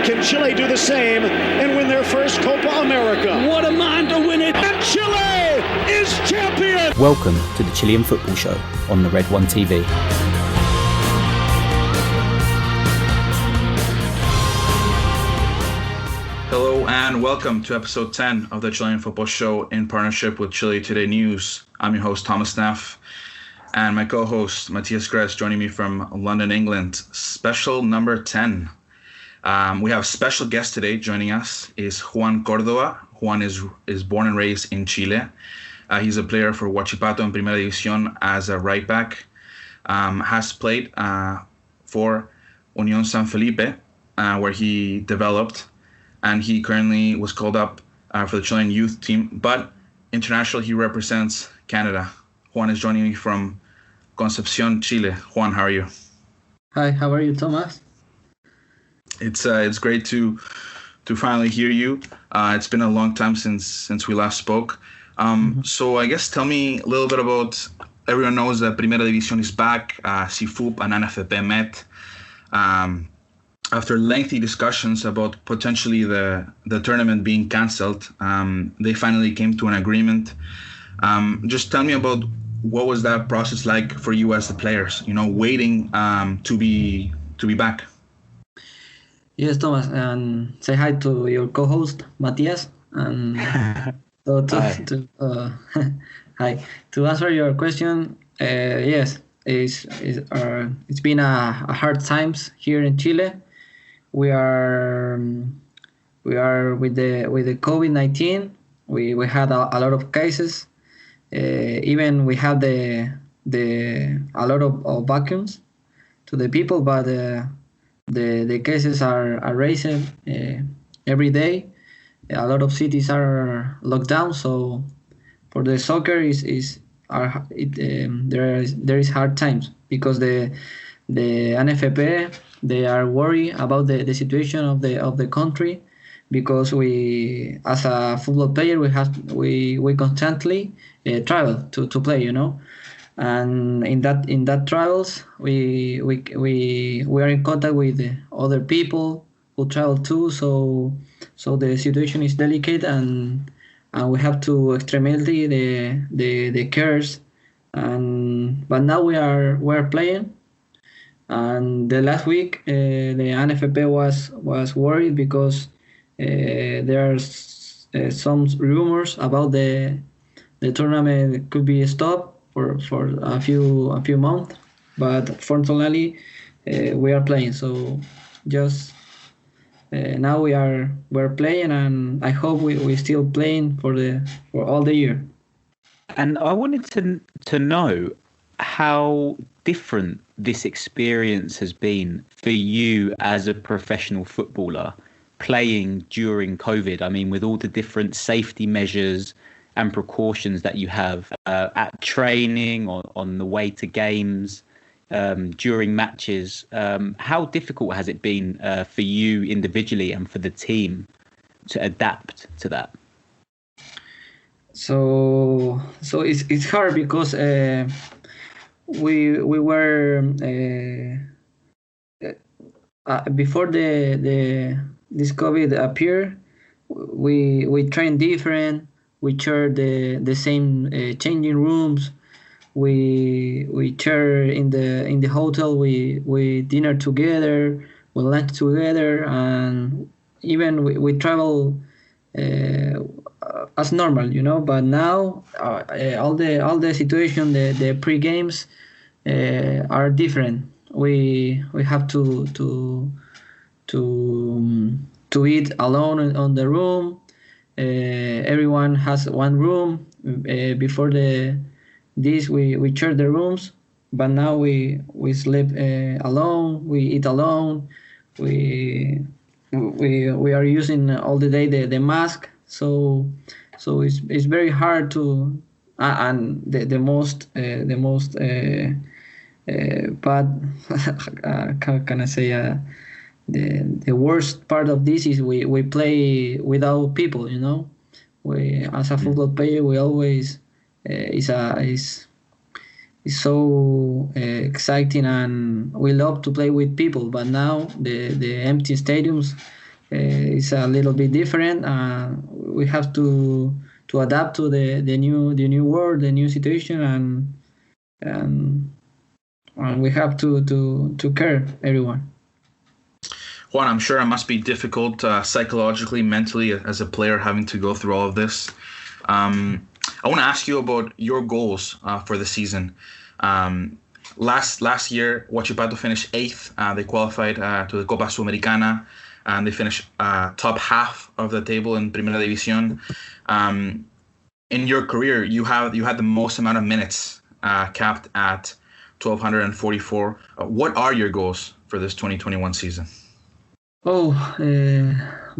Can Chile do the same and win their first Copa America? What a mind to win it! And Chile is champion! Welcome to the Chilean Football Show on the Red One TV. Hello and welcome to episode 10 of the Chilean Football Show in partnership with Chile Today News. I'm your host, Thomas Naff, and my co-host, Matias Grez, joining me from London, England. Special number 10. We have a special guest today joining us is Juan Cordova. Juan is born and raised in Chile. He's a player for Huachipato in Primera Division as a right back. Has played for Unión San Felipe, where he developed. And he currently was called up for the Chilean youth team. But internationally, he represents Canada. Juan is joining me from Concepcion, Chile. Juan, how are you? Hi, how are you, Thomas? It's great to finally hear you. It's been a long time since we last spoke. So I guess tell me a little bit about. Everyone knows that Primera Division is back. CFUP and NFP met. After lengthy discussions about potentially the tournament being cancelled, they finally came to an agreement. Just tell me about what was that process like for you as the players. You know, waiting to be back. Yes, Thomas, and say hi to your co-host Matias. And so hi. To answer your question, yes, it's been a hard times here in Chile. We are with the COVID-19. We had a lot of cases. Even we have a lot of vacuums to the people, but the cases are rising every day. A lot of cities are locked down. So for the soccer there is hard times because the NFP, they are worried about the situation of the country, because we, as a football player, we constantly travel to play, you know, and in that travels we are in contact with other people who travel too. So the situation is delicate, and we have to extremely the cares, but now we're playing. And the last week, the NFP was worried because there are some rumors about the tournament could be stopped for a few months. But fortunately, we are playing. So just now we're playing, and I hope we still playing for all the year. And I wanted to know how different this experience has been for you as a professional footballer playing during COVID. I mean, with all the different safety measures and precautions that you have at training or on the way to games, during matches, how difficult has it been for you individually and for the team to adapt to that? So it's hard because we were before this COVID appeared. We trained different. We shared the same changing rooms. We share in the hotel. We dinner together. We lunch together, and even we travel as normal, you know. But now all the situation, the pre-games are different. We have to eat alone on the room. Everyone has one room. Before this we share the rooms, but now we sleep alone. We eat alone. We are using all the day the mask. So it's very hard to and the most bad how can I say the worst part of this is we play without people, you know. We, as a football player, we always is so exciting, and we love to play with people. But now the empty stadiums is a little bit different. We have to adapt to the new world, the new situation, and we have to care everyone. Juan, I'm sure it must be difficult psychologically, mentally, as a player having to go through all of this. I want to ask you about your goals for the season. Last year, Huachipato finished 8th. They qualified to the Copa Sudamericana, and they finished top half of the table in Primera Division. In your career, you had the most amount of minutes, capped at 1,244. What are your goals for this 2021 season?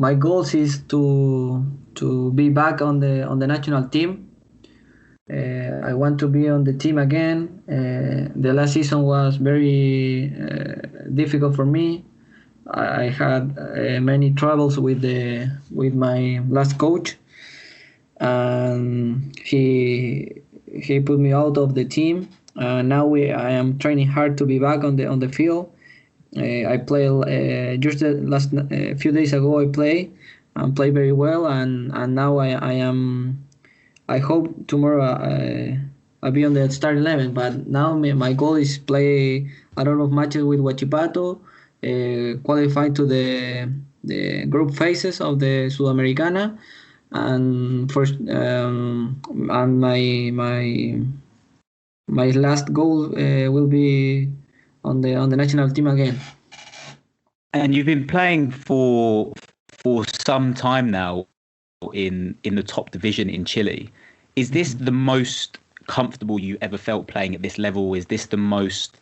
My goals is to be back on the national team. I want to be on the team again. The last season was very difficult for me. I had many troubles with my last coach, and he put me out of the team. Now I am training hard to be back on the field. I play just the last few days ago. I play very well, and now I am. I hope tomorrow I'll be on the start 11. But now my goal is play a lot of matches with Huachipato, qualify to the group phases of the Sudamericana, and first and my last goal will be on the national team again. And you've been playing for some time now in the top division in Chile. Is this the most comfortable you ever felt playing at this level? Is this the most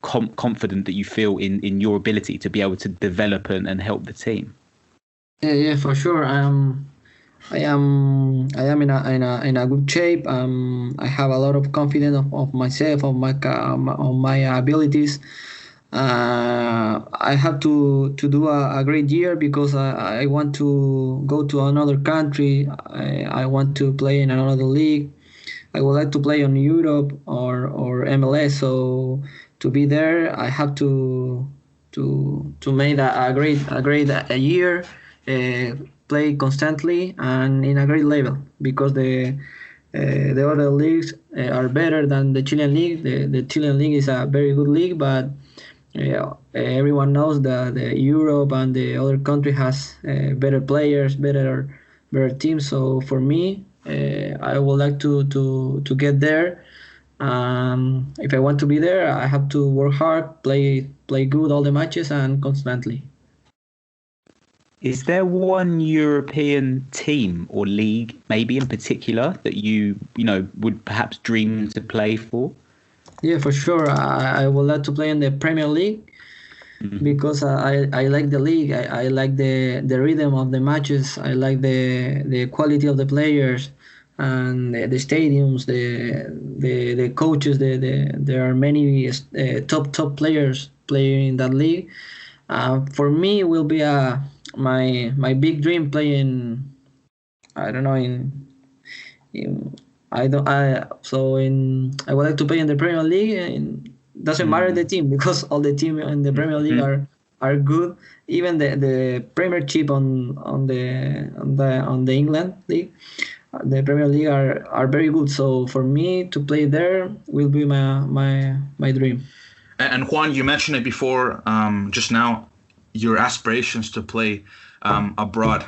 confident that you feel in your ability to be able to develop and help the team? Yeah, for sure. I am in a good shape. I have a lot of confidence of myself, of my abilities. I have to do a great year because I want to go to another country. I want to play in another league. I would like to play on Europe or MLS. So to be there, I have to make a great year. Play constantly and in a great level, because the other leagues are better than the Chilean league. The Chilean league is a very good league, but everyone knows that Europe and the other country has better players, better teams. So for me, I would like to get there. If I want to be there, I have to work hard, play good all the matches and constantly. Is there one European team or league, maybe in particular, that you would perhaps dream to play for? Yeah, for sure. I would like to play in the Premier League, because I like the league. I like the rhythm of the matches. I like the quality of the players and the stadiums, the coaches. There are many top players playing in that league. For me, it will be my big dream playing. I don't know I would like to play in the Premier League. And doesn't matter the team, because all the team in the Premier League are good. Even the Premiership on the England league, the Premier League are very good. So for me to play there will be my dream. And Juan, you mentioned it before, just now, your aspirations to play abroad.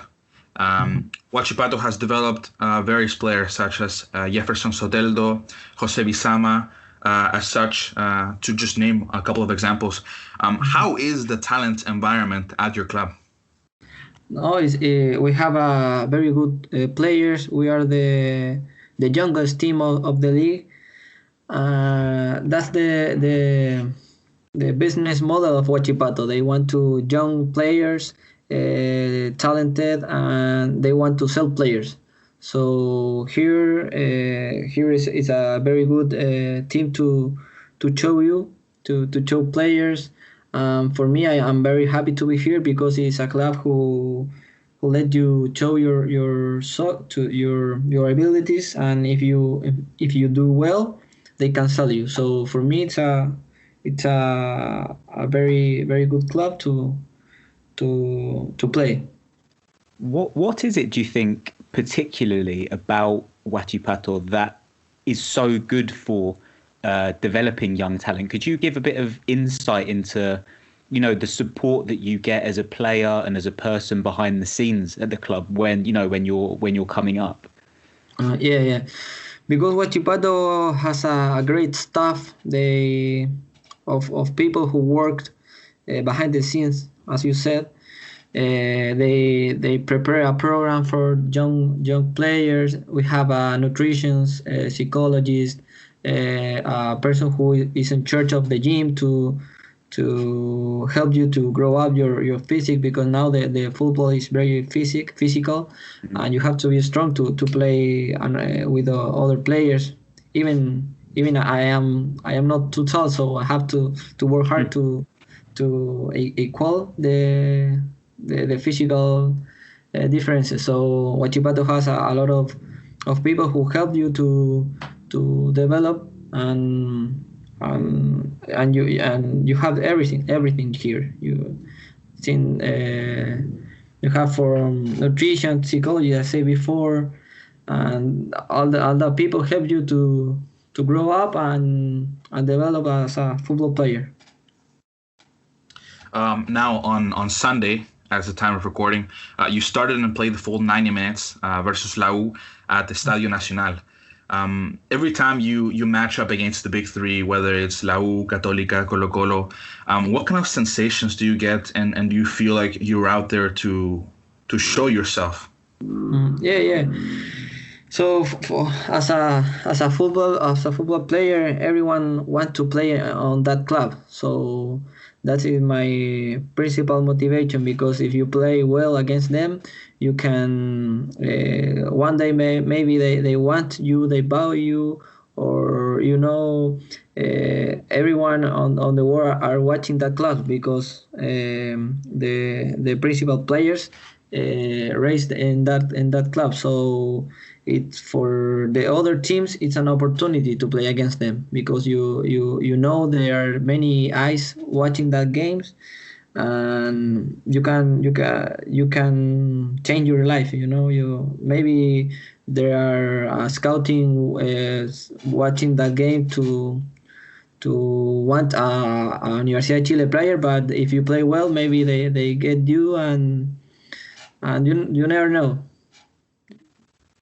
Huachipato has developed various players such as Jefferson Soteldo, Jose Bizama, as such, to just name a couple of examples. How is the talent environment at your club? We have very good players. We are the youngest team of the league. That's the business model of Huachipato. They want to young players, talented, and they want to sell players. So here is a very good team to show players. For me, I am very happy to be here, because it's a club who let you show your abilities, and if you do well, they can sell you. So for me, it's a very very good club to play. What is it, do you think, particularly about Huachipato that is so good for developing young talent? Could you give a bit of insight into, the support that you get as a player and as a person behind the scenes at the club when you're coming up? Yeah. Because Huachipato has a great staff. Of people who worked behind the scenes, as you said. They prepare a program for young players. We have a nutritionist, a psychologist, a person who is in charge of the gym to help you to grow up your physique, because now the football is very physical, and you have to be strong to play with the other players. Even I am not too tall, so I have to work hard to equal the physical differences. So Huachipato has a lot of people who help you to develop, and you have everything here. You have for nutrition, psychology, as I said before, and all the people help you to grow up and develop as a football player. Now on Sunday, at the time of recording, you started and played the full 90 minutes versus La U at the Estadio Nacional. Every time you match up against the big three, whether it's La U, Católica, Colo-Colo, what kind of sensations do you get, and do you feel like you're out there to show yourself? Yeah. So as a football player, everyone wants to play on that club. So that is my principal motivation, because if you play well against them, you can one day maybe they want you, they buy you, or everyone on the world are watching that club, because the principal players raised in that club. So it's for the other teams, it's an opportunity to play against them, because there are many eyes watching that games, and you can change your life. You maybe there are scouting watching that game to want a Universidad de Chile player, but if you play well, maybe they get you, and you never know.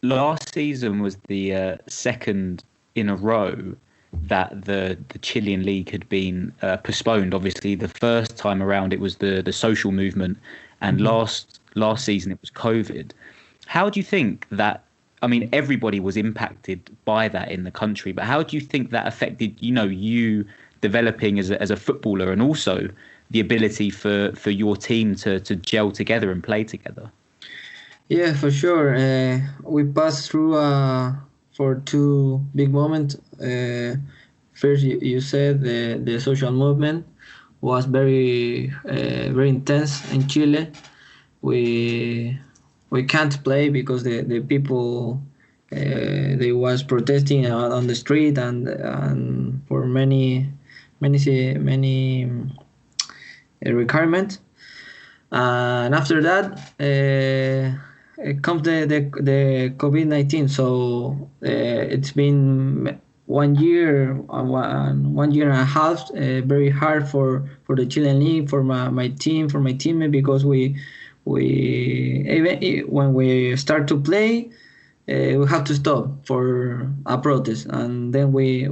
Last season was the second in a row that the Chilean league had been postponed. Obviously, the first time around it was the social movement, and last season it was COVID. How do you think that? I mean, everybody was impacted by that in the country, but how do you think that affected you developing as a footballer, and also the ability for your team to gel together and play together? Yeah, for sure. We passed through for two big moments. First, you said the social movement was very intense in Chile. We can't play because the people they was protesting on the street, and for many requirements. And after that, it comes the COVID-19. So it's been 1 year, 1 year and a half, very hard for the Chilean league, for my teammate, because we even when we start to play, we have to stop for a protest, and then we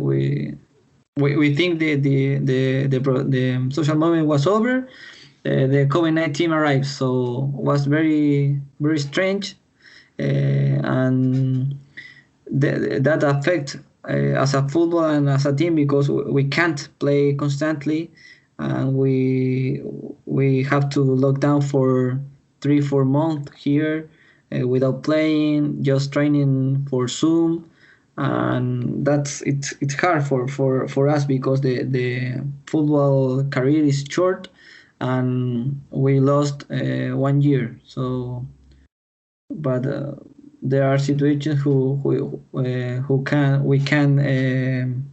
think the social movement was over. The COVID-19 arrived, so it was very very strange, and that affect as a football and as a team, because we can't play constantly, and we have to lock down for 3-4 months here without playing, just training for Zoom, and it's hard for us, because the football career is short, and we lost 1 year. So, but there are situations we can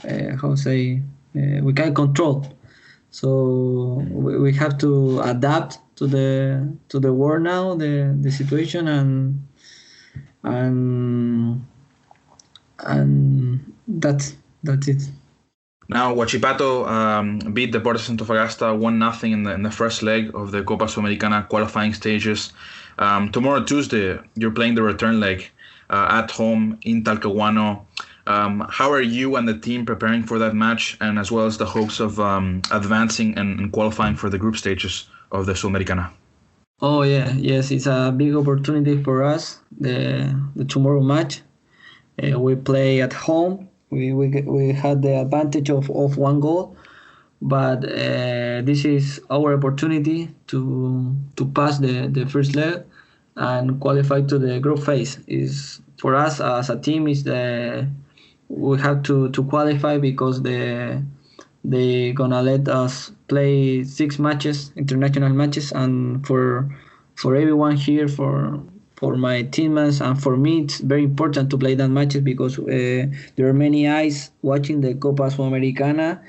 we can control. So we have to adapt to the war now, the situation, and that's it. Now, Huachipato beat Deportes Antofagasta 1-0 in the first leg of the Copa Sudamericana qualifying stages. Tomorrow, Tuesday, you're playing the return leg at home in Talcahuano. How are you and the team preparing for that match, and as well as the hopes of advancing and qualifying for the group stages of the Sudamericana? Oh yeah, yes, it's a big opportunity for us. The tomorrow match, we play at home. We had the advantage of one goal, but this is our opportunity to pass the first leg and qualify to the group phase. Is for us as a team is we have to qualify because they gonna let us play 6 matches, international matches, and for everyone here, for my teammates and for me, it's very important to play that matches because there are many eyes watching the Copa Sudamericana,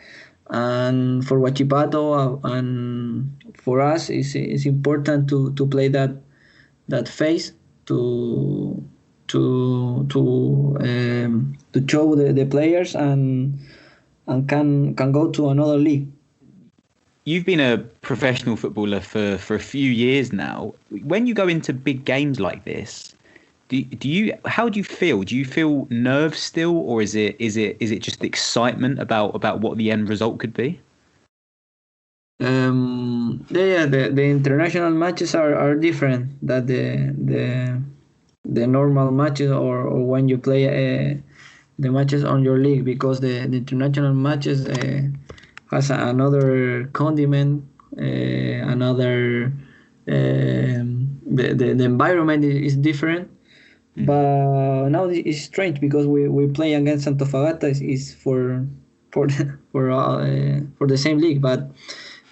and for Huachipato and for us, it's important to play that phase to show the players and can go to another league. You've been a professional footballer for a few years now. When you go into big games like this, how do you feel? Do you feel nerves still, or is it just excitement about what the end result could be? The international matches are different than the normal matches or when you play the matches on your league, because the international matches has another condiment, another the environment is different. But now it's strange because we play against Antofagasta is for the same league, but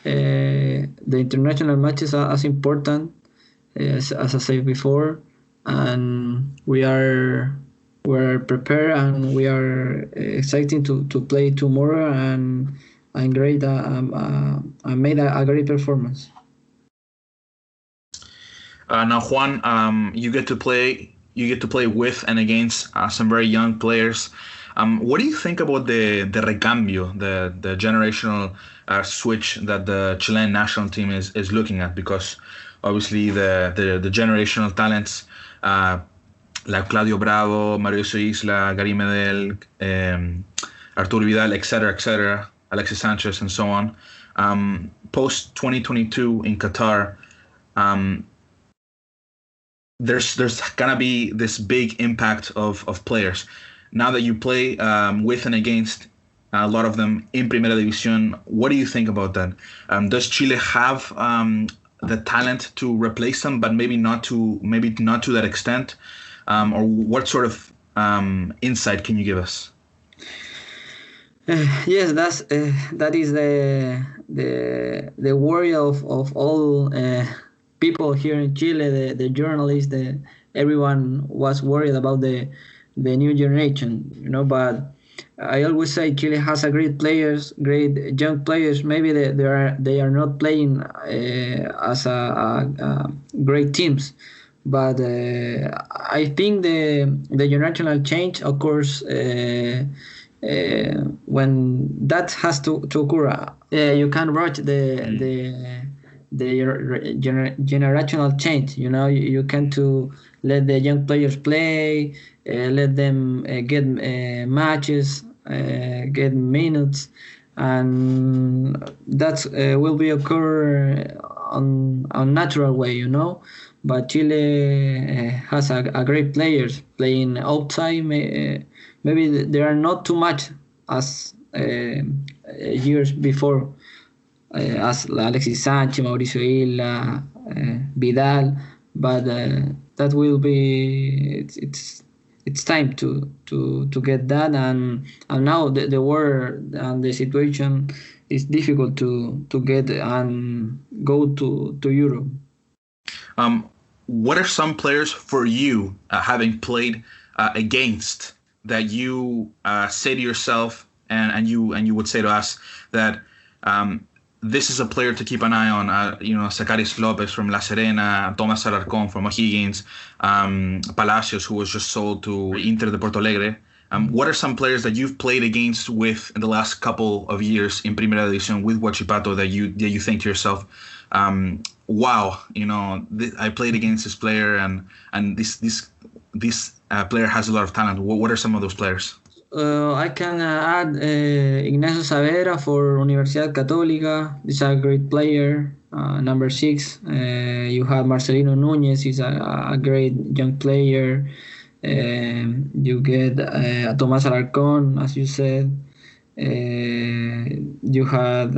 the international matches are as important as I said before, and we're prepared and we are excited to play tomorrow, and I'm great. I made a great performance. Now, Juan, you get to play with and against some very young players. What do you think about the recambio, the generational switch that the Chilean national team is looking at? Because obviously the generational talents like Claudio Bravo, Mario Isla, Gary Medel, Arturo Vidal, etc., Alexis Sanchez, and so on. Post 2022 in Qatar, there's gonna be this big impact of players. Now that you play with and against a lot of them in Primera Division, what do you think about that? Does Chile have the talent to replace them, but maybe not to that extent? Or what sort of insight can you give us? Yes, that is the worry of all people here in Chile. The journalists, everyone was worried about the new generation, But I always say Chile has a great young players. Maybe they are not playing as a great teams, but I think the generational change, of course. When that has to occur, you can rush the generational change. You can to let the young players play, let them get matches, get minutes, and that will be occur on natural way, But Chile has a great players playing outside. Maybe there are not too much as years before, as Alexis Sanchez, Mauricio Isla, Vidal, but that will be it's time to get that, and now the world and the situation is difficult to get and go to Europe. What are some players for you, having played against, that you say to yourself, and you would say to us that this is a player to keep an eye on. Zacarías Lopez from La Serena, Tomás Alarcón from O'Higgins, Palacios, who was just sold to Inter de Porto Alegre. What are some players that you've played against with in the last couple of years in Primera Division with Huachipato that you think to yourself, wow, I played against this player and this player has a lot of talent. What are some of those players? I can add Ignacio Saavedra for Universidad Católica. He's a great player. Number 6. You have Marcelino Núñez. He's a great young player. You get Tomás Alarcón, as you said. You had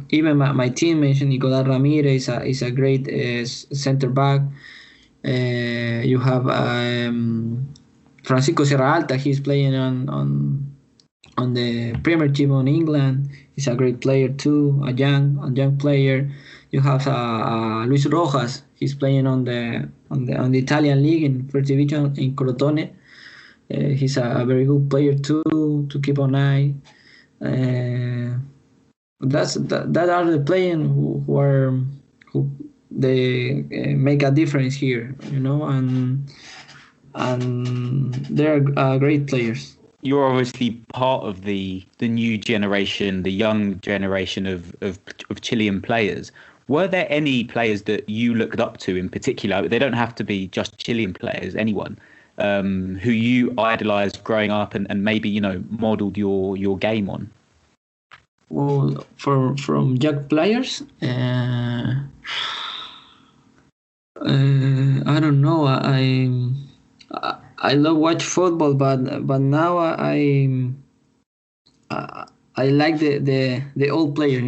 even my teammate Nicolás Ramirez is a great center back. You have Francisco Sierra Alta. He's playing on the Premiership on England. He's a great player too, a young player. You have Luis Rojas. He's playing on the Italian league in First Division in Crotone. He's a very good player too, to keep an eye. That are the players who they make a difference here, and they're great players. You're obviously part of the new generation, the young generation of Chilean players. Were there any players that you looked up to in particular? They don't have to be just Chilean players, anyone, who you idolized growing up and maybe, modeled your game on? Well, from young players, I don't know. I love watch football, but now I like the old player,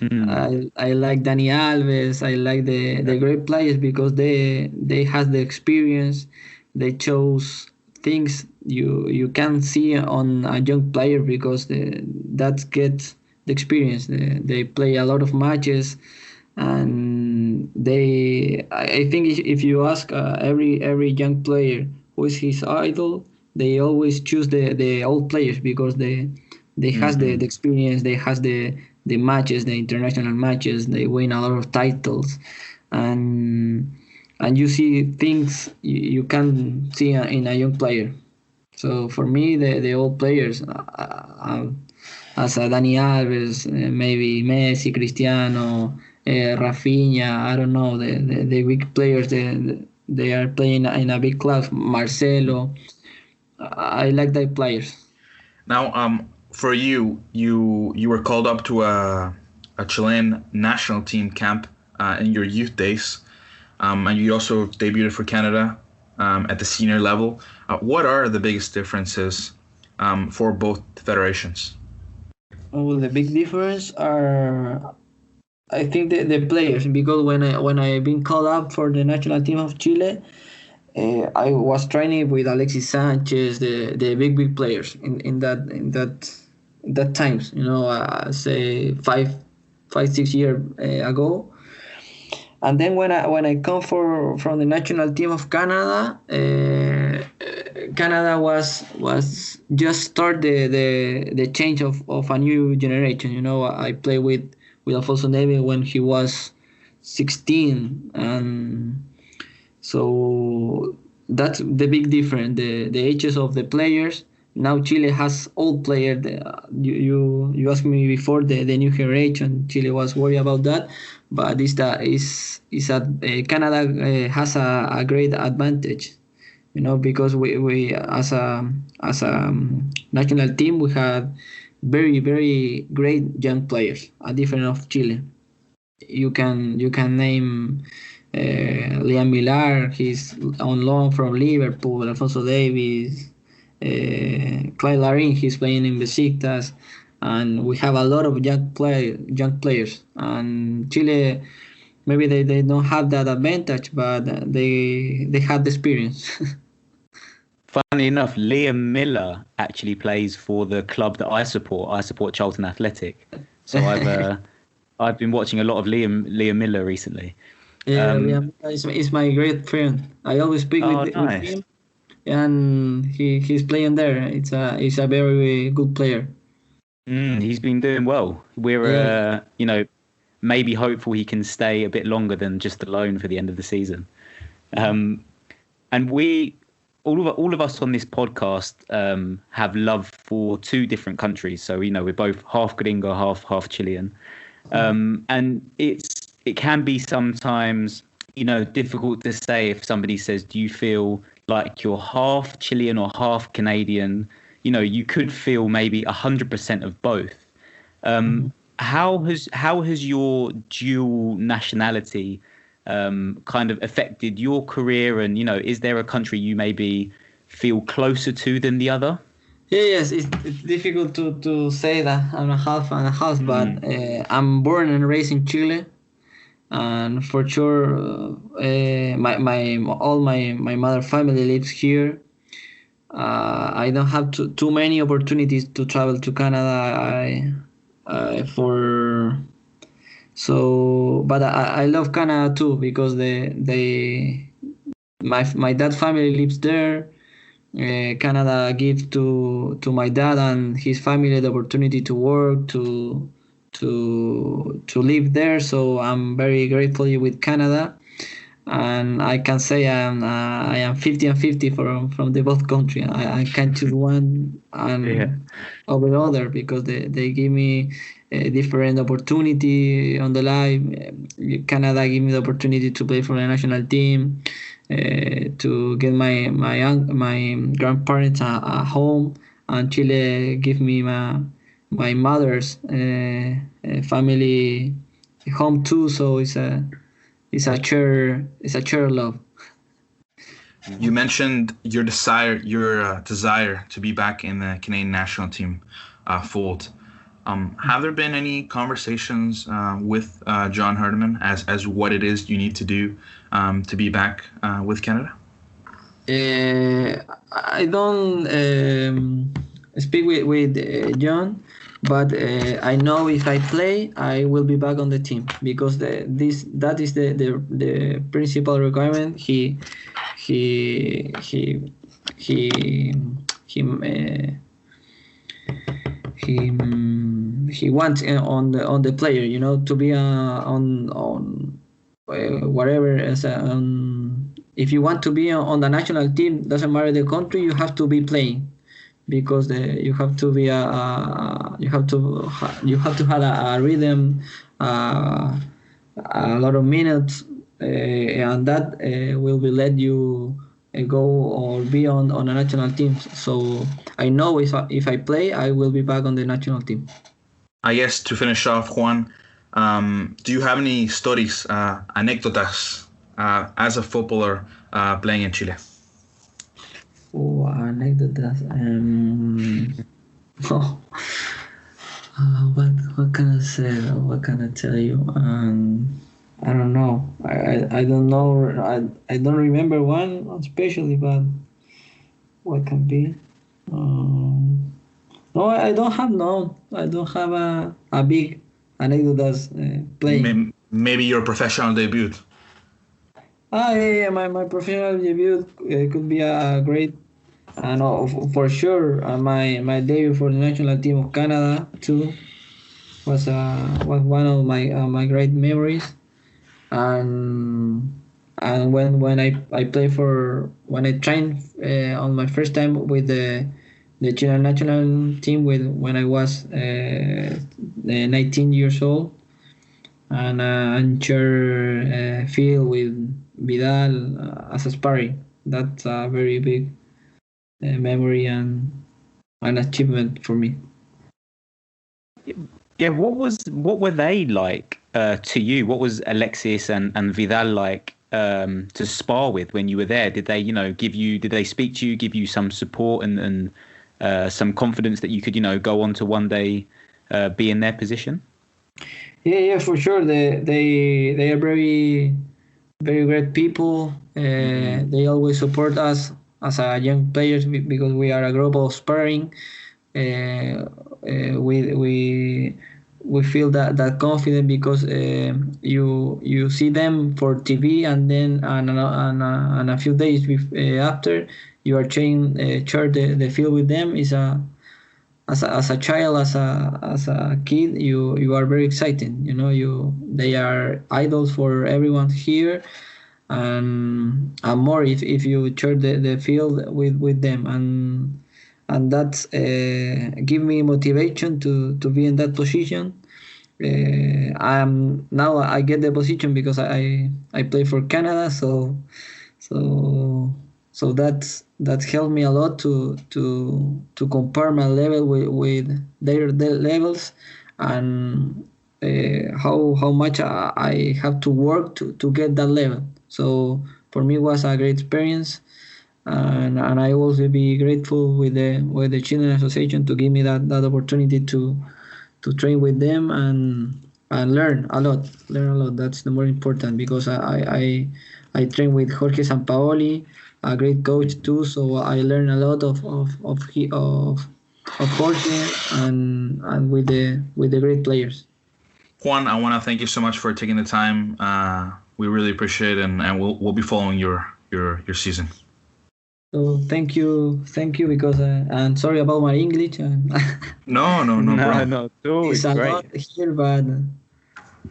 I like Dani Alves. I like the great players because they have the experience. They chose things you can see on a young player because that gets the experience. They play a lot of matches, and I think if you ask every young player who is his idol, they always choose the old players because they has the experience. They has the matches, the international matches. They win a lot of titles, and you see things you can see in a young player. So for me, the old players, as Dani Alves, maybe Messi, Cristiano, Rafinha, I don't know, the big players, they are playing in a big club. Marcelo, I like the players. Now, for you were called up to a Chilean national team camp in your youth days, and you also debuted for Canada at the senior level. What are the biggest differences for both federations? Well, the big difference are, I think, the players, because when I been called up for the national team of Chile, I was training with Alexis Sanchez, the big players in that times, say 5-6 years ago. And then when I come from the national team of Canada, Canada was just start the change of a new generation. I played with Alfonso Davies when he was 16, and so that's the big difference. The ages of the players. Now Chile has old players. You asked me before the new generation. Chile was worried about that, but Canada has a great advantage, because we as a national team we had very, very great young players, different of Chile. You can name Liam Millar. He's on loan from Liverpool. Alfonso Davies. Clyde Larin, he's playing in Besiktas, and we have a lot of young players. And Chile, maybe they don't have that advantage, but they have the experience. Funny enough, Liam Miller actually plays for the club that I support. I support Charlton Athletic, so I've been watching a lot of Liam Miller recently. Yeah, Liam is my great friend. I always speak with him. and he's playing there. He's a very good player. He's been doing well. We're maybe hopeful he can stay a bit longer than just a loan for the end of the season. And we, all of us on this podcast, have love for two different countries. So we're both half Gringo, half Chilean, and it can be sometimes difficult to say if somebody says, "Do you feel like you're half Chilean or half Canadian?" You could feel maybe 100% of both. How has your dual nationality kind of affected your career? And is there a country you maybe feel closer to than the other? Yes, it's difficult to say that I'm a half and a half, but I'm born and raised in Chile, and for sure, my mother family lives here. I don't have too many opportunities to travel to Canada. But I love Canada too, because my dad family lives there. Canada gives to my dad and his family the opportunity to work, to live there. So I'm very grateful with Canada, and I can say I am 50 and 50 from the both countries. I can't choose one over the other, because they give me a different opportunity on the life. Canada gave me the opportunity to play for the national team, to get my grandparents a home, and Chile give me my mother's family home too. So it's a shared love. You mentioned your desire to be back in the Canadian national team fold. Have there been any conversations with John Herdeman as what it is you need to do to be back with Canada? I don't speak with John, but I know if I play, I will be back on the team, because that is the principal requirement. He wants on the player, to be on whatever. If you want to be on the national team, doesn't matter the country, you have to be playing, because you have to be you have to have a rhythm, a lot of minutes, and that will be let you go or be on a national team. So I know if I play, I will be back on the national team. I guess to finish off, Juan, do you have any stories, anécdotas, as a footballer playing in Chile? Oh, anécdotas. What can I say? What can I tell you? I don't know. I don't know. I don't remember one especially, but what can be? No, I don't have none. I don't have a big anecdotes playing. Maybe your professional debut. Yeah, my professional debut could be a great. No, for sure. My debut for the national team of Canada too was one of my great memories. And when I play when I trained on my first time with the Chilean national team when I was 19 years old, and share field with Vidal as a sparring. That's a very big memory and an achievement for me. Yeah, what were they like to you? What was Alexis and Vidal like to spar with when you were there? Did they did they speak to you, give you some support and some confidence that you could go on to one day be in their position? Yeah, for sure. They are very, very great people. They always support us as a young players because we are a group of sparring. We feel that confident because you see them for TV and then and a few days after you are share the field with them is as a child, as a kid, you are very excited. They are idols for everyone here, and more if you share the field with them, and that's give me motivation to be in that position. I get the position because I play for Canada, so that's helped me a lot to compare my level with their levels, and how much I have to work to get that level. So for me, it was a great experience, and I also be grateful with the Chilean Association to give me that opportunity to train with them and learn a lot. That's the more important, because I train with Jorge Sampaoli, a great coach too. So I learn a lot of Jorge and with the great players. Juan, I want to thank you so much for taking the time. We really appreciate it, and we'll be following your season. So thank you, because and sorry about my English. No, no, it's a great. lot here, but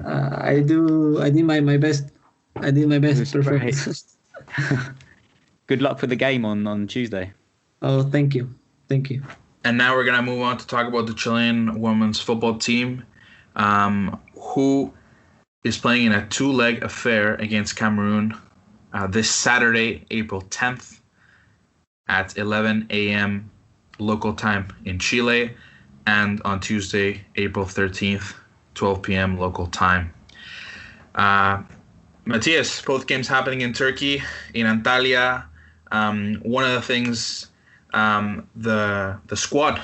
I did my best. I did my best. Perfect. Good luck for the game on Tuesday. Oh, thank you. And now we're gonna move on to talk about the Chilean women's football team, who is playing in a 2-leg affair against Cameroon this Saturday, April 10th. At 11 a.m. local time in Chile, and on Tuesday, April 13th, 12 p.m. local time. Matias, both games happening in Turkey, in Antalya. One of the things, the squad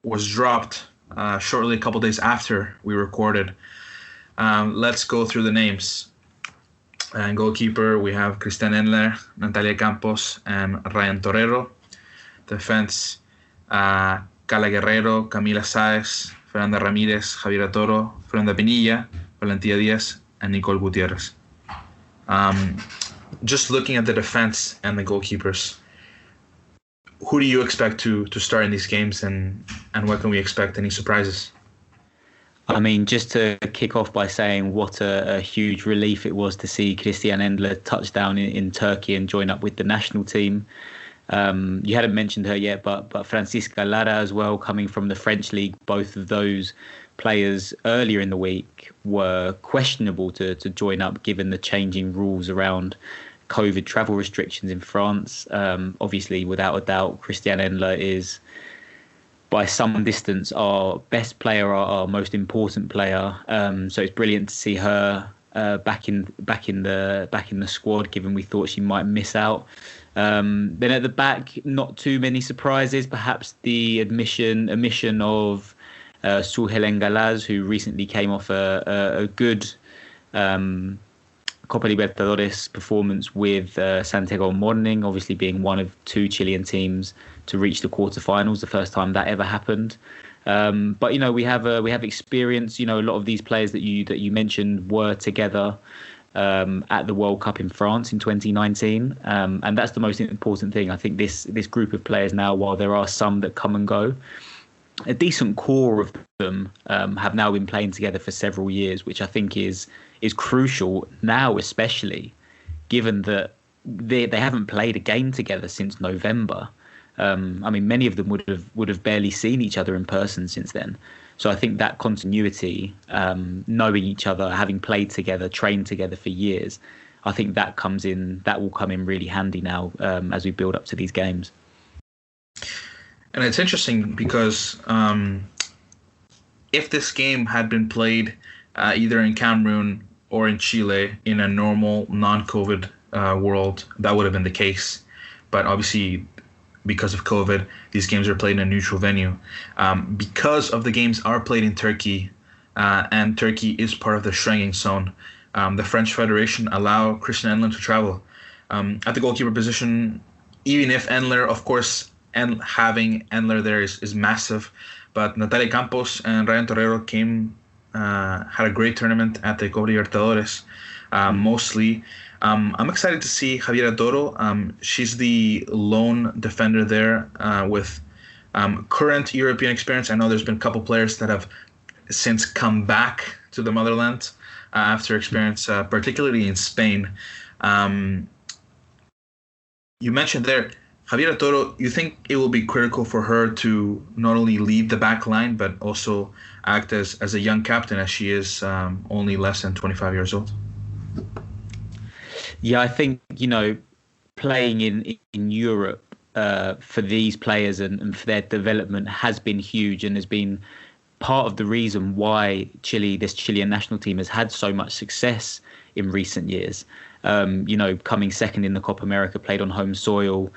was dropped shortly a couple days after we recorded. Let's go through the names. And goalkeeper, we have Cristian Endler, Natalia Campos, and Ryan Torrero. Defense, Cala Guerrero, Camila Sáez, Fernanda Ramírez, Javiera Toro, Fernanda Pinilla, Valentia Díaz, and Nicole Gutierrez. Just looking at the defense and the goalkeepers, who do you expect to start in these games, and what can we expect? Any surprises? I mean, just to kick off by saying what a huge relief it was to see Cristian Endler touch down in Turkey and join up with the national team. You hadn't mentioned her yet, but Francisca Lara as well, coming from the French league. Both of those players earlier in the week were questionable to join up, given the changing rules around COVID travel restrictions in France. Obviously, without a doubt, Cristian Endler is, by some distance, our best player, our most important player. So it's brilliant to see her back in the squad, given we thought she might miss out. Then at the back, not too many surprises. Perhaps the omission of Helen Galaz, who recently came off a good Copa Libertadores performance with Santiago Morning, obviously being one of two Chilean teams to reach the quarterfinals, the first time that ever happened. But we have experience. A lot of these players that you mentioned were together at the World Cup in France in 2019, and that's the most important thing. I think this group of players now, while there are some that come and go, a decent core of them have now been playing together for several years, which I think is crucial now, especially given that they haven't played a game together since November. I mean, many of them would have barely seen each other in person since then. So I think that continuity, knowing each other, having played together, trained together for years, I think that will come in really handy now as we build up to these games. And it's interesting because if this game had been played either in Cameroon or in Chile in a normal non-COVID world, that would have been the case. But obviously, because of COVID, these games are played in a neutral venue. Because of the games are played in Turkey, and Turkey is part of the Schengen zone, the French Federation allow Cristian Endler to travel. At the goalkeeper position, even if Endler, of course, and having Endler there is massive, but Natalia Campos and Ryan Torrero had a great tournament at the Copa Libertadores. mostly. I'm excited to see Javiera Toro. She's the lone defender there with current European experience. I know there's been a couple players that have since come back to the motherland after experience, particularly in Spain. You mentioned there, Javiera Toro, you think it will be critical for her to not only lead the back line, but also act as a young captain, as she is only less than 25 years old? Yeah, I think, playing in Europe for these players and for their development has been huge and has been part of the reason why this Chilean national team has had so much success in recent years. Coming second in the Copa America, played on home soil,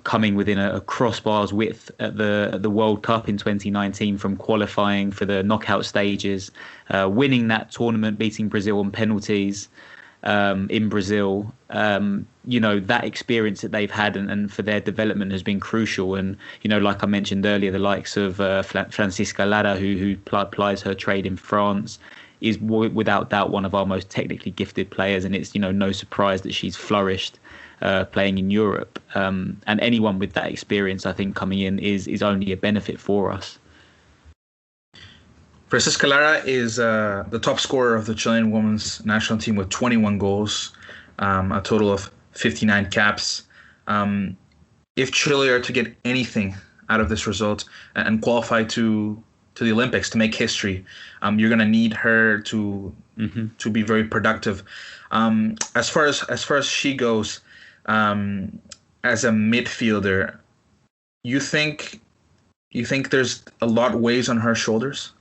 coming within a crossbar's width at the World Cup in 2019 from qualifying for the knockout stages, winning that tournament, beating Brazil on penalties in Brazil. That experience that they've had and for their development has been crucial. And, like I mentioned earlier, the likes of Francisca Lara, who plies her trade in France, is without doubt one of our most technically gifted players. And it's, no surprise that she's flourished playing in Europe. And anyone with that experience, I think, coming in is only a benefit for us. Francisca Lara is the top scorer of the Chilean women's national team with 21 goals, a total of 59 caps. If Chile are to get anything out of this result and qualify to the Olympics, to make history, you're going to need her to be very productive. As far as she goes, as a midfielder, you think there's a lot weighs on her shoulders?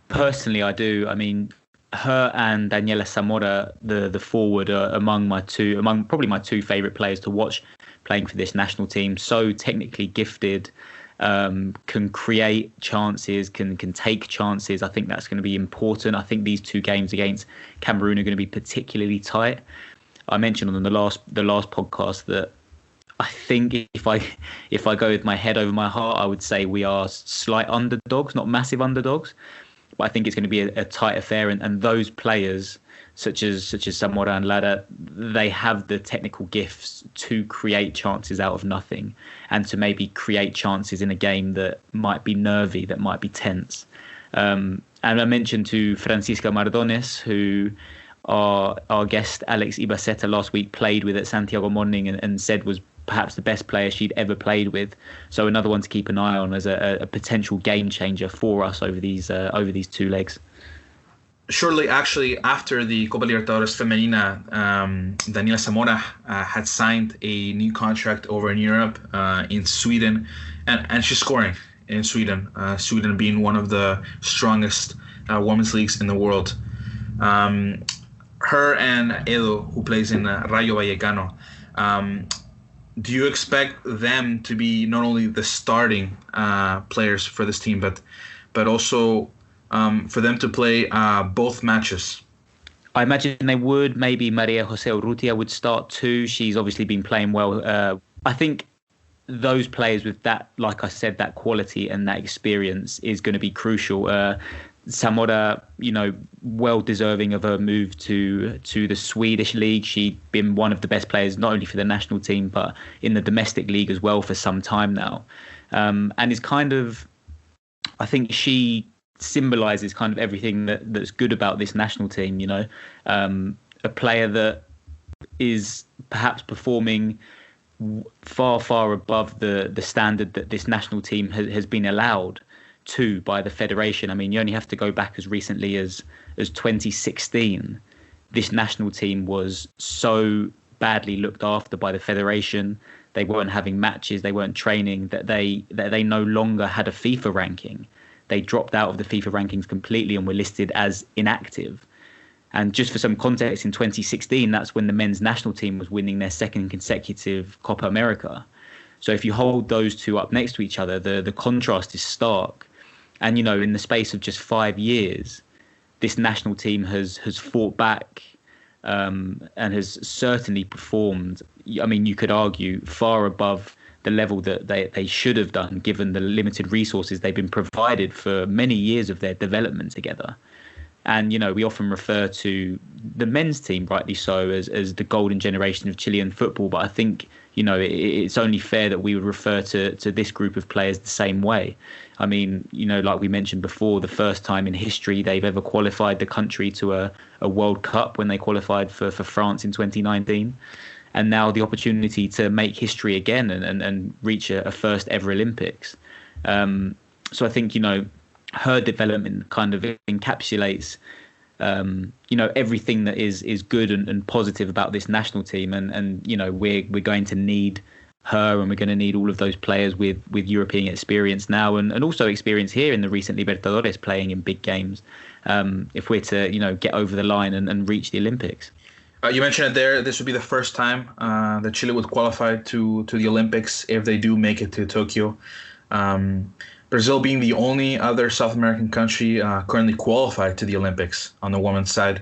Personally, I do. I mean, her and Daniela Zamora, the forward, are among probably my two favourite players to watch playing for this national team. So technically gifted, can create chances, can take chances. I think that's going to be important. I think these two games against Cameroon are going to be particularly tight. I mentioned on the last podcast that I think if I go with my head over my heart, I would say we are slight underdogs, not massive underdogs. But I think it's going to be a tight affair, and those players such as Zamora and Lara, they have the technical gifts to create chances out of nothing and to maybe create chances in a game that might be nervy, that might be tense. And I mentioned to Francisca Mardones, who our guest Alex Ibaceta last week played with at Santiago Morning and said was perhaps the best player she'd ever played with. So another one to keep an eye on as a potential game changer for us over these 2 legs. Shortly, actually, after the Copa Libertadores Femenina, Daniela Zamora had signed a new contract over in Europe, in Sweden, and she's scoring in Sweden, Sweden being one of the strongest women's leagues in the world. Her and Edo, who plays in Rayo Vallecano, do you expect them to be not only the starting players for this team, but also for them to play both matches? I imagine they would. Maybe Maria Jose Urrutia would start too. She's obviously been playing well. I think those players with that, like I said, that quality and that experience is going to be crucial. Zamora, well deserving of her move to the Swedish league. She'd been one of the best players, not only for the national team, but in the domestic league as well for some time now. And is kind of, I think she symbolises kind of everything that's good about this national team, a player that is perhaps performing far, far above the standard that this national team has been allowed to by the federation. I mean, you only have to go back as recently as 2016. This national team was so badly looked after by the federation. They weren't having matches, they weren't training, that they no longer had a FIFA ranking. They dropped out of the FIFA rankings completely and were listed as inactive. And just for some context, in 2016, that's when the men's national team was winning their second consecutive Copa America. So if you hold those two up next to each other, the contrast is stark. And, in the space of just 5 years, this national team has fought back and has certainly performed, I mean, you could argue, far above the level that they should have done, given the limited resources they've been provided for many years of their development together. And, we often refer to the men's team, rightly so, as the golden generation of Chilean football. But I think, it's only fair that we would refer to this group of players the same way. I mean, like we mentioned before, the first time in history they've ever qualified the country to a World Cup when they qualified for France in 2019. And now the opportunity to make history again and reach a first ever Olympics. So I think, her development kind of encapsulates, everything that is good and positive about this national team. And we're going to need her, and we're going to need all of those players with European experience now and also experience here in the recent Libertadores, playing in big games, if we're to, get over the line and reach the Olympics. You mentioned it there. This would be the first time that Chile would qualify to the Olympics if they do make it to Tokyo. Brazil being the only other South American country currently qualified to the Olympics on the women's side.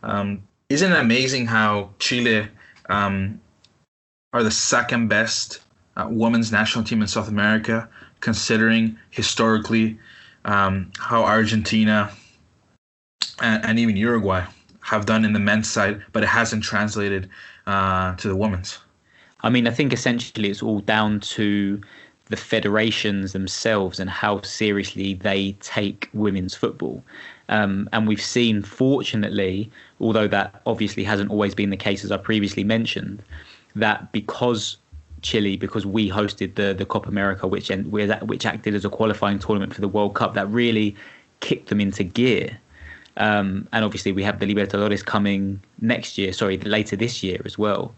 Isn't it amazing how Chile are the second best women's national team in South America, considering historically how Argentina and even Uruguay have done in the men's side, but it hasn't translated to the women's? I mean, I think essentially it's all down to the federations themselves and how seriously they take women's football. And we've seen, fortunately, although that obviously hasn't always been the case, as I previously mentioned, that because we hosted the Copa America, which acted as a qualifying tournament for the World Cup, that really kicked them into gear. And obviously we have the Libertadores coming later this year as well.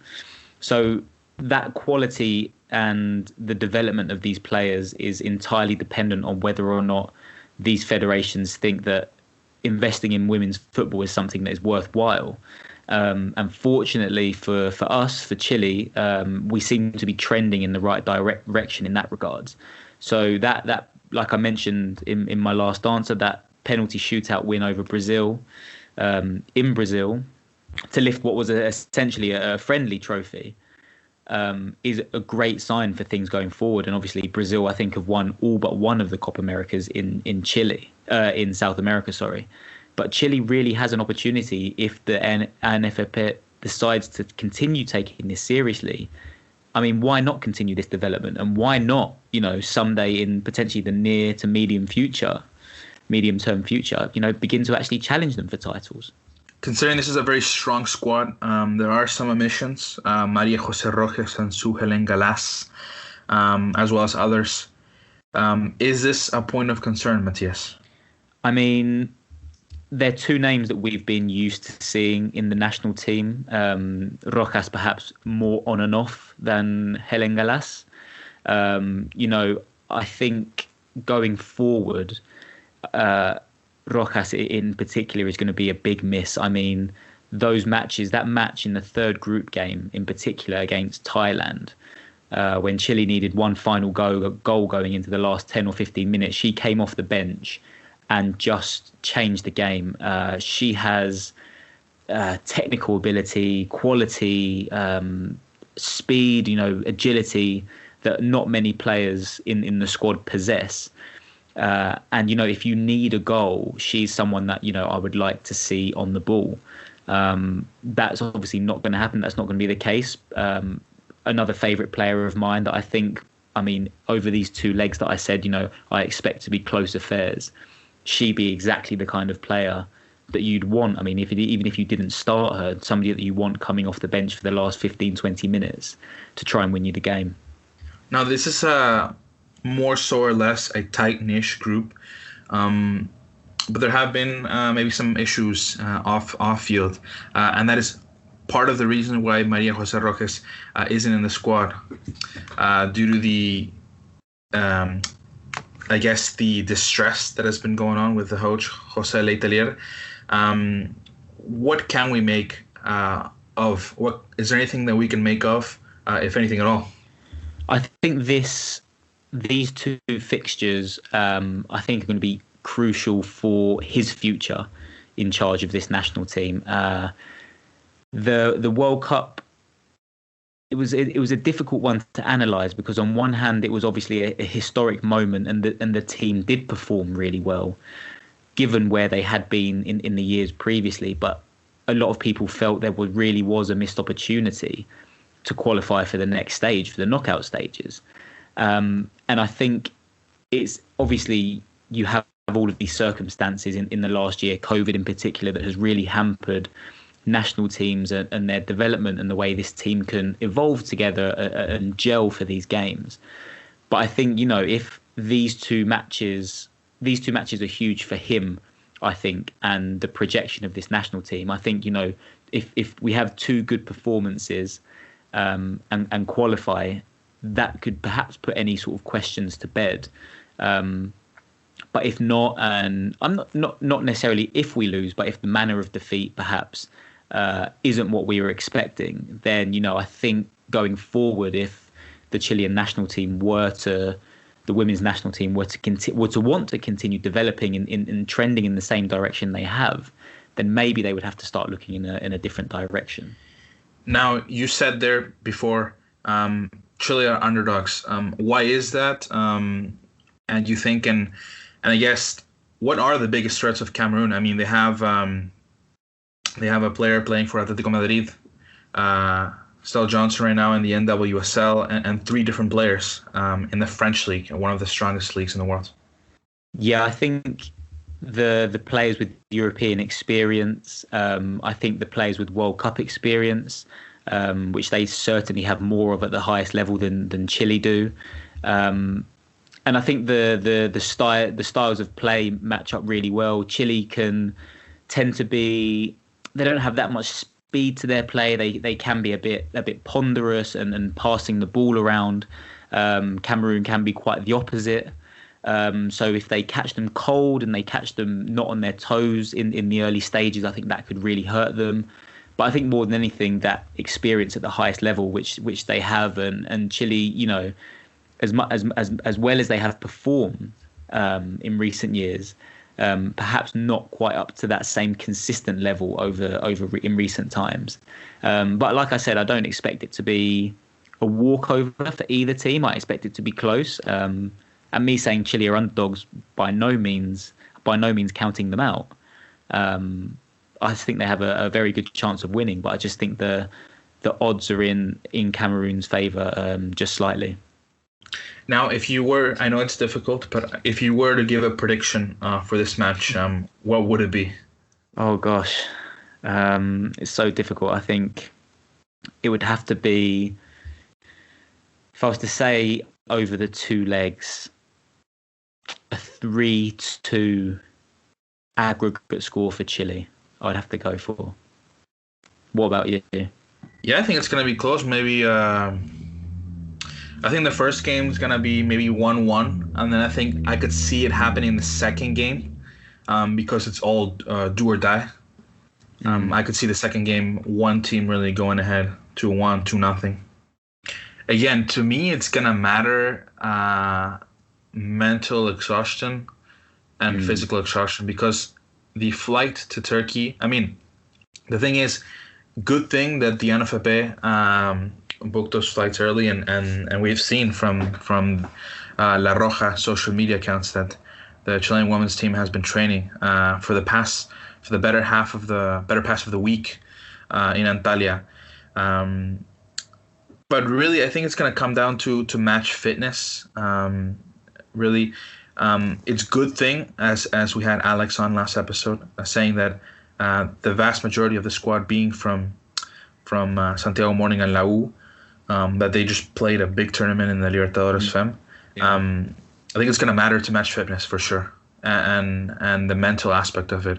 So that quality and the development of these players is entirely dependent on whether or not these federations think that investing in women's football is something that is worthwhile. And fortunately for us, for Chile, we seem to be trending in the right direction in that regards. So that like I mentioned in my last answer, that penalty shootout win over Brazil, in Brazil, to lift what was essentially a friendly trophy, is a great sign for things going forward. And obviously Brazil, I think, have won all but one of the Copa Americas in South America, sorry. But Chile really has an opportunity if the ANFP decides to continue taking this seriously. I mean, why not continue this development? And why not, someday in potentially the near to medium-term future, begin to actually challenge them for titles? Considering this is a very strong squad, there are some omissions. Maria Jose Rojas and Sue Helen Galas, as well as others. Is this a point of concern, Matias? I mean, they're two names that we've been used to seeing in the national team. Rojas perhaps more on and off than Helen Galas. I think going forward, Rojas in particular is going to be a big miss. I mean, that match in the third group game in particular against Thailand, when Chile needed one final goal going into the last 10 or 15 minutes, she came off the bench and just changed the game. She has technical ability, quality, speed, agility that not many players in the squad possess. And, if you need a goal, she's someone that, I would like to see on the ball. That's obviously not going to happen. That's not going to be the case. Another favourite player of mine that I think, over these two legs that I said, I expect to be close affairs. She'd be exactly the kind of player that you'd want. I mean, even if you didn't start her, somebody that you want coming off the bench for the last 15, 20 minutes to try and win you the game. Now, this is more so or less a tight niche group, but there have been maybe some issues off field, and that is part of the reason why Maria Jose Rojas isn't in the squad, due to the the distress that has been going on with the coach Jose Leitelier. What can we make of? What is there anything that we can make of, if anything at all? I think these two fixtures, I think, are going to be crucial for his future in charge of this national team. The World Cup, it was a difficult one to analyse, because on one hand it was obviously a historic moment, and the team did perform really well. given where they had been in the years previously. But a lot of people felt there really was a missed opportunity to qualify for the next stage, for the knockout stages. And I think it's obviously you have all of these circumstances in the last year, COVID in particular, that has really hampered national teams and their development and the way this team can evolve together and gel for these games. But I think, if these two matches are huge for him, I think, and the projection of this national team. I think, if we have two good performances and qualify, that could perhaps put any sort of questions to bed. But if not, and I'm not necessarily if we lose, but if the manner of defeat perhaps isn't what we were expecting, then I think going forward, if the Chilean national team the women's national team were to want to continue developing and trending in the same direction they have, then maybe they would have to start looking in a different direction. Now, you said there before, Chile are underdogs. Why is that? And you think, and I guess, what are the biggest threats of Cameroon? I mean, they have a player playing for Atletico Madrid, Stella Johnson right now in the NWSL, and three different players in the French league, one of the strongest leagues in the world. Yeah, I think the players with European experience, I think the players with World Cup experience, which they certainly have more of at the highest level than Chile do. And I think the styles of play match up really well. Chile can tend to be, they don't have that much speed to their play. They can be a bit ponderous and passing the ball around. Cameroon can be quite the opposite. So if they catch them cold and they catch them not on their toes in the early stages, I think that could really hurt them. But I think more than anything, that experience at the highest level, which they have, and Chile, as well as they have performed in recent years, perhaps not quite up to that same consistent level over in recent times. But like I said, I don't expect it to be a walkover for either team. I expect it to be close. And me saying Chile are underdogs, by no means counting them out. I think they have a very good chance of winning, but I just think the odds are in Cameroon's favour just slightly. Now, if you were, I know it's difficult, but if you were to give a prediction for this match, what would it be? Oh gosh, it's so difficult. I think it would have to be, if I was to say over the two legs, a 3-2 aggregate score for Chile, I'd have to go for. What about you? Yeah, I think it's going to be close. Maybe I think the first game is going to be maybe 1-1, and then I think I could see it happening in the second game because it's all do or die. I could see the second game, one team really going ahead 2-1, 2-0. Again, to me, it's going to matter mental exhaustion and physical exhaustion, because the flight to Turkey, I mean, the thing is, good thing that the NFP booked those flights early, and we've seen from La Roja social media accounts that the Chilean women's team has been training for the better half of the week in Antalya. But really, I think it's going to come down to match fitness. Really, it's good thing, as we had Alex on last episode, saying that the vast majority of the squad being from Santiago Morning and La U, that they just played a big tournament in the Libertadores Fem. Yeah. I think it's going to matter to match fitness for sure, and the mental aspect of it.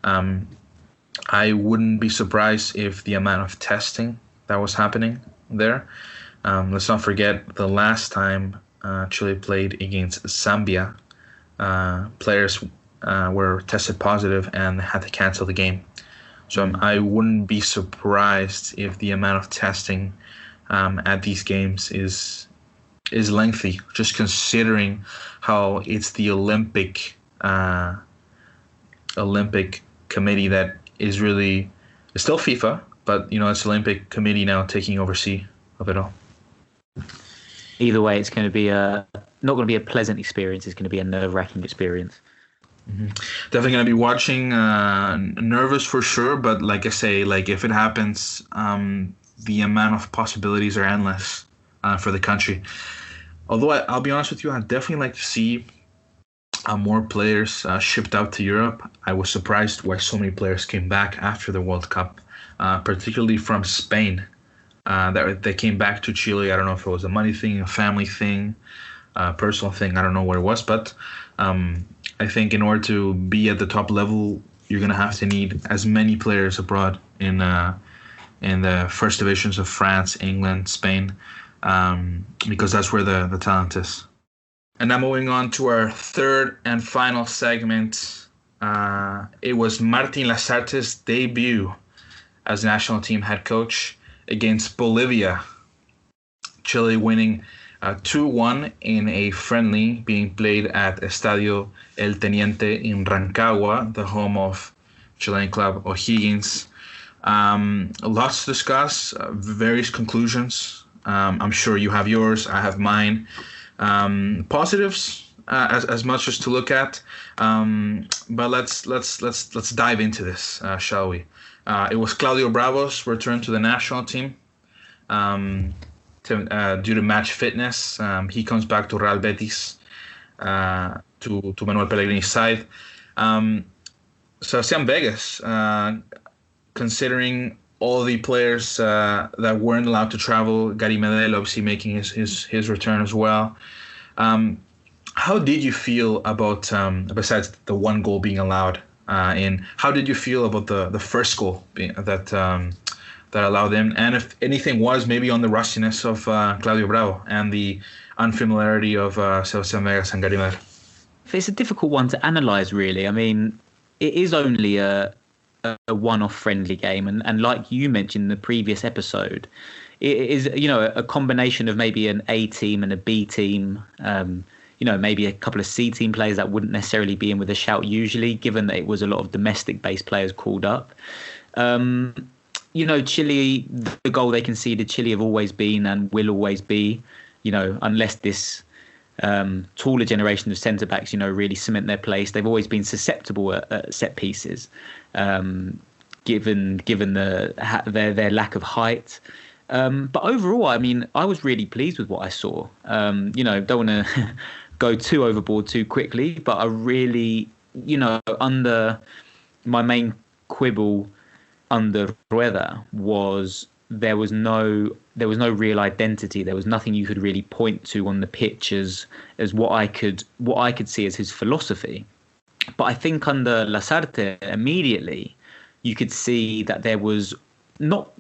I wouldn't be surprised if the amount of testing that was happening there. Let's not forget the last time Chile played against Zambia, players were tested positive and had to cancel the game. So I wouldn't be surprised if the amount of testing at these games is lengthy, just considering how it's the Olympic committee that is really, it's still FIFA, but it's Olympic committee now taking oversee of it all. Either way, it's going to be not going to be a pleasant experience. It's going to be a nerve-wracking experience. Definitely gonna be watching. Nervous for sure, but like I say, like if it happens, the amount of possibilities are endless for the country. Although I'll be honest with you, I'd definitely like to see more players shipped out to Europe. I was surprised why so many players came back after the World Cup, particularly from Spain. That they came back to Chile. I don't know if it was a money thing, a family thing, a personal thing. I don't know what it was, but I think in order to be at the top level, you're gonna have to need as many players abroad in the first divisions of France, England, Spain, because that's where the talent is. And now moving on to our third and final segment. It was Martin Lasarte's debut as national team head coach against Bolivia. Chile winning 2-1 in a friendly being played at Estadio El Teniente in Rancagua, the home of Chilean club O'Higgins. Lots to discuss, various conclusions. I'm sure you have yours, I have mine. Positives as much as to look at, but let's dive into this, shall we? It was Claudio Bravo's return to the national team due to match fitness. He comes back to Real Betis, to Manuel Pellegrini's side. Sebastián Vegas, considering all the players that weren't allowed to travel, Gary Medel obviously making his return as well. How did you feel about, besides the one goal being allowed in, how did you feel about the first goal that allowed them? And if anything was maybe on the rustiness of Claudio Bravo and the unfamiliarity of Sebastián Vegas and Gary Medel? It's a difficult one to analyse, really. I mean, it is only a one-off friendly game, and like you mentioned in the previous episode, it is a combination of maybe an A team and a B team, maybe a couple of C team players that wouldn't necessarily be in with a shout usually, given that it was a lot of domestic based players called up. Chile, the goal they conceded, Chile have always been and will always be, unless this taller generation of centre backs, really cement their place. They've always been susceptible at set pieces, given their lack of height. But overall, I mean, I was really pleased with what I saw. Don't want to go too overboard too quickly, but I really, under my main quibble under Rueda was there was no real identity. There was nothing you could really point to on the pitch as what I could see as his philosophy. But I think under Lasarte, immediately you could see that there was not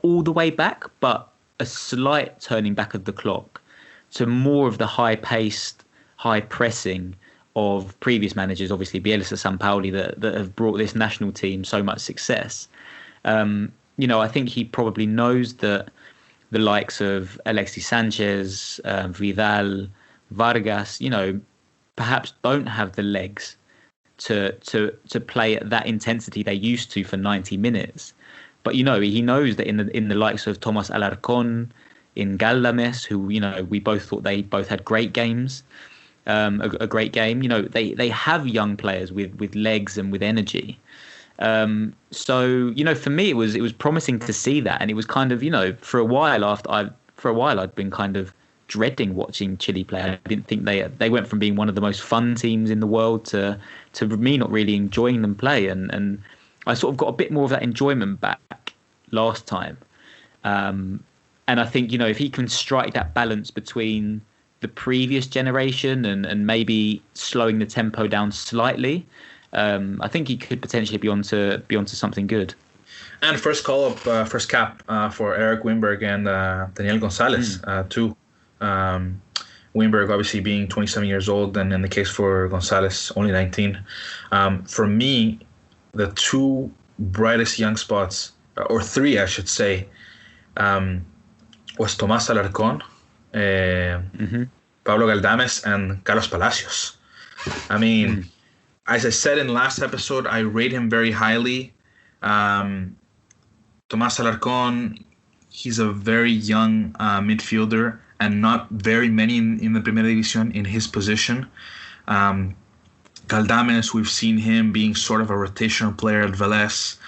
all the way back, but a slight turning back of the clock to more of the high-paced, high-pressing of previous managers, obviously Bielsa, Sampaoli, that have brought this national team so much success. I think he probably knows that the likes of Alexis Sanchez, Vidal, Vargas, perhaps don't have the legs to play at that intensity they used to for 90 minutes. But, he knows that in the likes of Thomas Alarcón, in Galdames, who, we both thought they both had great games, a great game. They have young players with legs and with energy. So for me it was promising to see that, and it was kind of for a while I'd been kind of dreading watching Chile play. I didn't think they went from being one of the most fun teams in the world to me not really enjoying them play, and I sort of got a bit more of that enjoyment back last time. And I think if he can strike that balance between the previous generation and maybe slowing the tempo down slightly, I think he could potentially be onto something good. And first cap for Eric Wimberg and Daniel Gonzalez too. Wimberg obviously being 27 years old, and in the case for Gonzalez only 19. For me, the two brightest young spots, or three I should say, was Tomás Alarcón, Pablo Galdames, and Carlos Palacios. I mean, as I said in the last episode, I rate him very highly. Tomás Alarcón, he's a very young midfielder, and not very many in the Primera Division in his position. Galdames, we've seen him being sort of a rotational player at Velez.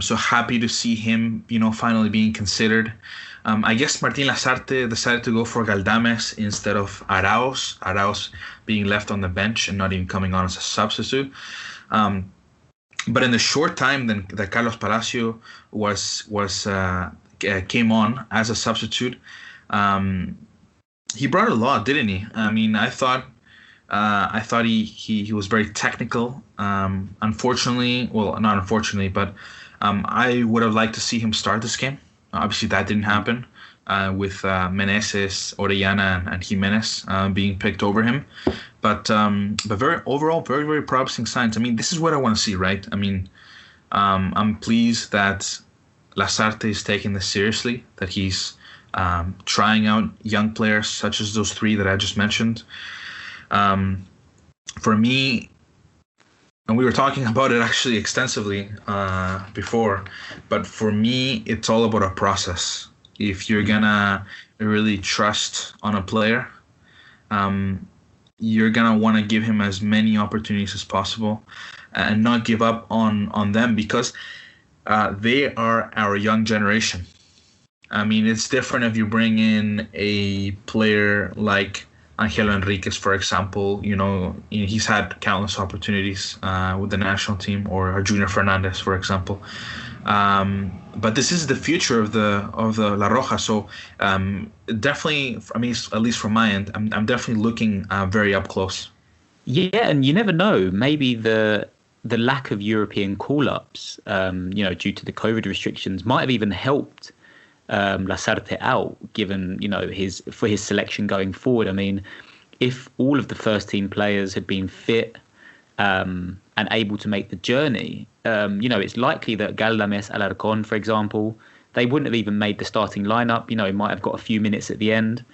So happy to see him, finally being considered. I guess Martin Lasarte decided to go for Galdames instead of Arauz. Arauz being left on the bench and not even coming on as a substitute. But in the short time that Carlos Palacio came on as a substitute, he brought a lot, didn't he? I mean, I thought he was very technical. Unfortunately, well, not unfortunately, but I would have liked to see him start this game. Obviously, that didn't happen with Meneses, Orellana, and Jimenez being picked over him. But very overall, very, very promising signs. I mean, this is what I want to see, right? I mean, I'm pleased that Lasarte is taking this seriously, that he's trying out young players such as those three that I just mentioned. For me, and we were talking about it actually extensively before, but for me, it's all about a process. If you're gonna really trust on a player, you're gonna want to give him as many opportunities as possible and not give up on them, because they are our young generation. I mean, it's different if you bring in a player like Angelo Enriquez, for example. He's had countless opportunities with the national team, or Junior Fernandez, for example. But this is the future of the La Roja. So definitely, I mean, at least from my end, I'm definitely looking very up close. Yeah, and you never know. Maybe the lack of European call-ups, due to the COVID restrictions, might have even helped Lasarte out, given his selection going forward. I mean, if all of the first team players had been fit and able to make the journey, it's likely that Galdames, Alarcón, for example, they wouldn't have even made the starting lineup. Might have got a few minutes at the end.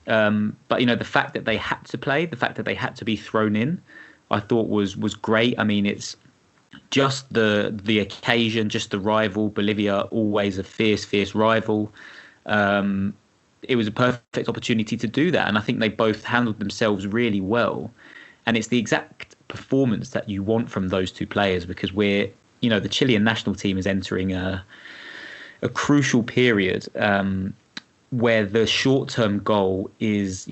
But the fact that they had to play, the fact that they had to be thrown in, I thought was great. I mean, it's just the occasion, just the rival. Bolivia, always a fierce rival. It was a perfect opportunity to do that, and I think they both handled themselves really well. And it's the exact performance that you want from those two players, because the Chilean national team is entering a crucial period where the short-term goal is,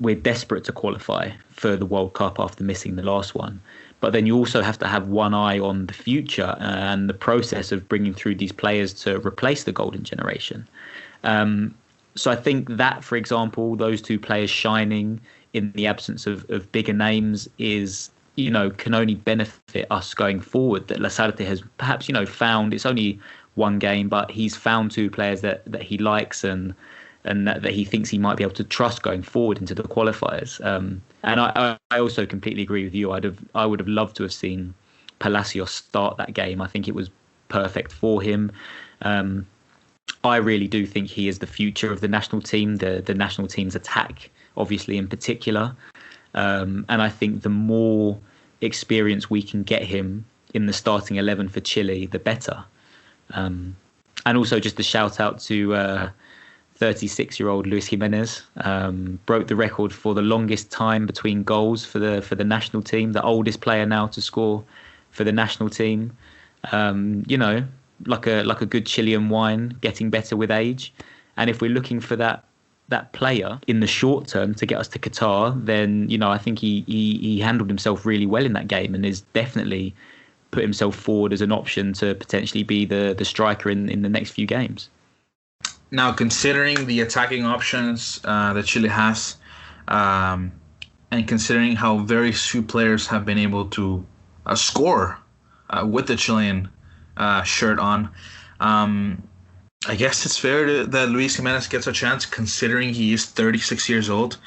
we're desperate to qualify for the World Cup after missing the last one. But then you also have to have one eye on the future and the process of bringing through these players to replace the golden generation. So I think that, for example, those two players shining in the absence of bigger names is, can only benefit us going forward. That Lasarte has perhaps, found, it's only one game, but he's found two players that he likes and that he thinks he might be able to trust going forward into the qualifiers. And I also completely agree with you. I would have loved to have seen Palacios start that game. I think it was perfect for him. I really do think he is the future of the national team, the national team's attack, obviously, in particular. And I think the more experience we can get him in the starting 11 for Chile, the better. And also just a shout out to 36-year-old Luis Jimenez, broke the record for the longest time between goals for the national team, the oldest player now to score for the national team. Like a good Chilean wine, getting better with age. And if we're looking for that player in the short term to get us to Qatar, then I think he handled himself really well in that game and is definitely put himself forward as an option to potentially be the striker in the next few games. Now, considering the attacking options that Chile has, and considering how very few players have been able to score with the Chilean shirt on, I guess it's fair that Luis Jimenez gets a chance, considering he is 36 years old.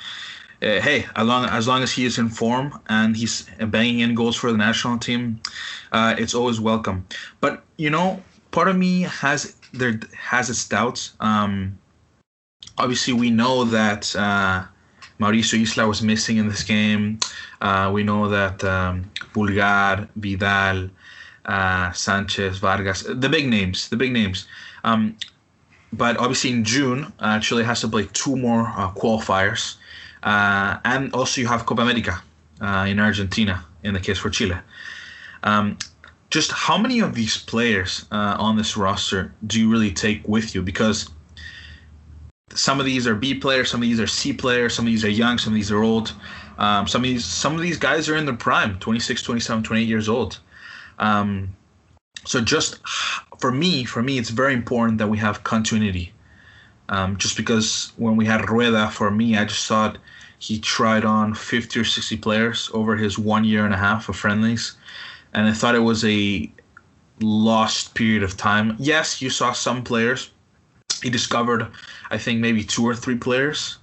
Hey, as long as he is in form and he's banging in goals for the national team, it's always welcome. But part of me has its doubts. Obviously, we know that Mauricio Isla was missing in this game. We know that Pulgar, Vidal, Sanchez, Vargas, the big names. But obviously in June, Chile has to play two more qualifiers. And also you have Copa America in Argentina in the case for Chile. Just how many of these players on this roster do you really take with you? Because some of these are B players, some of these are C players, some of these are young, some of these are old. Some of these guys are in their prime, 26, 27, 28 years old. So just for me, it's very important that we have continuity. Just because when we had Rueda, for me, I just thought he tried on 50 or 60 players over his 1 year and a half of friendlies. And I thought it was a lost period of time. Yes, you saw some players. He discovered, I think, maybe 2 or 3 players,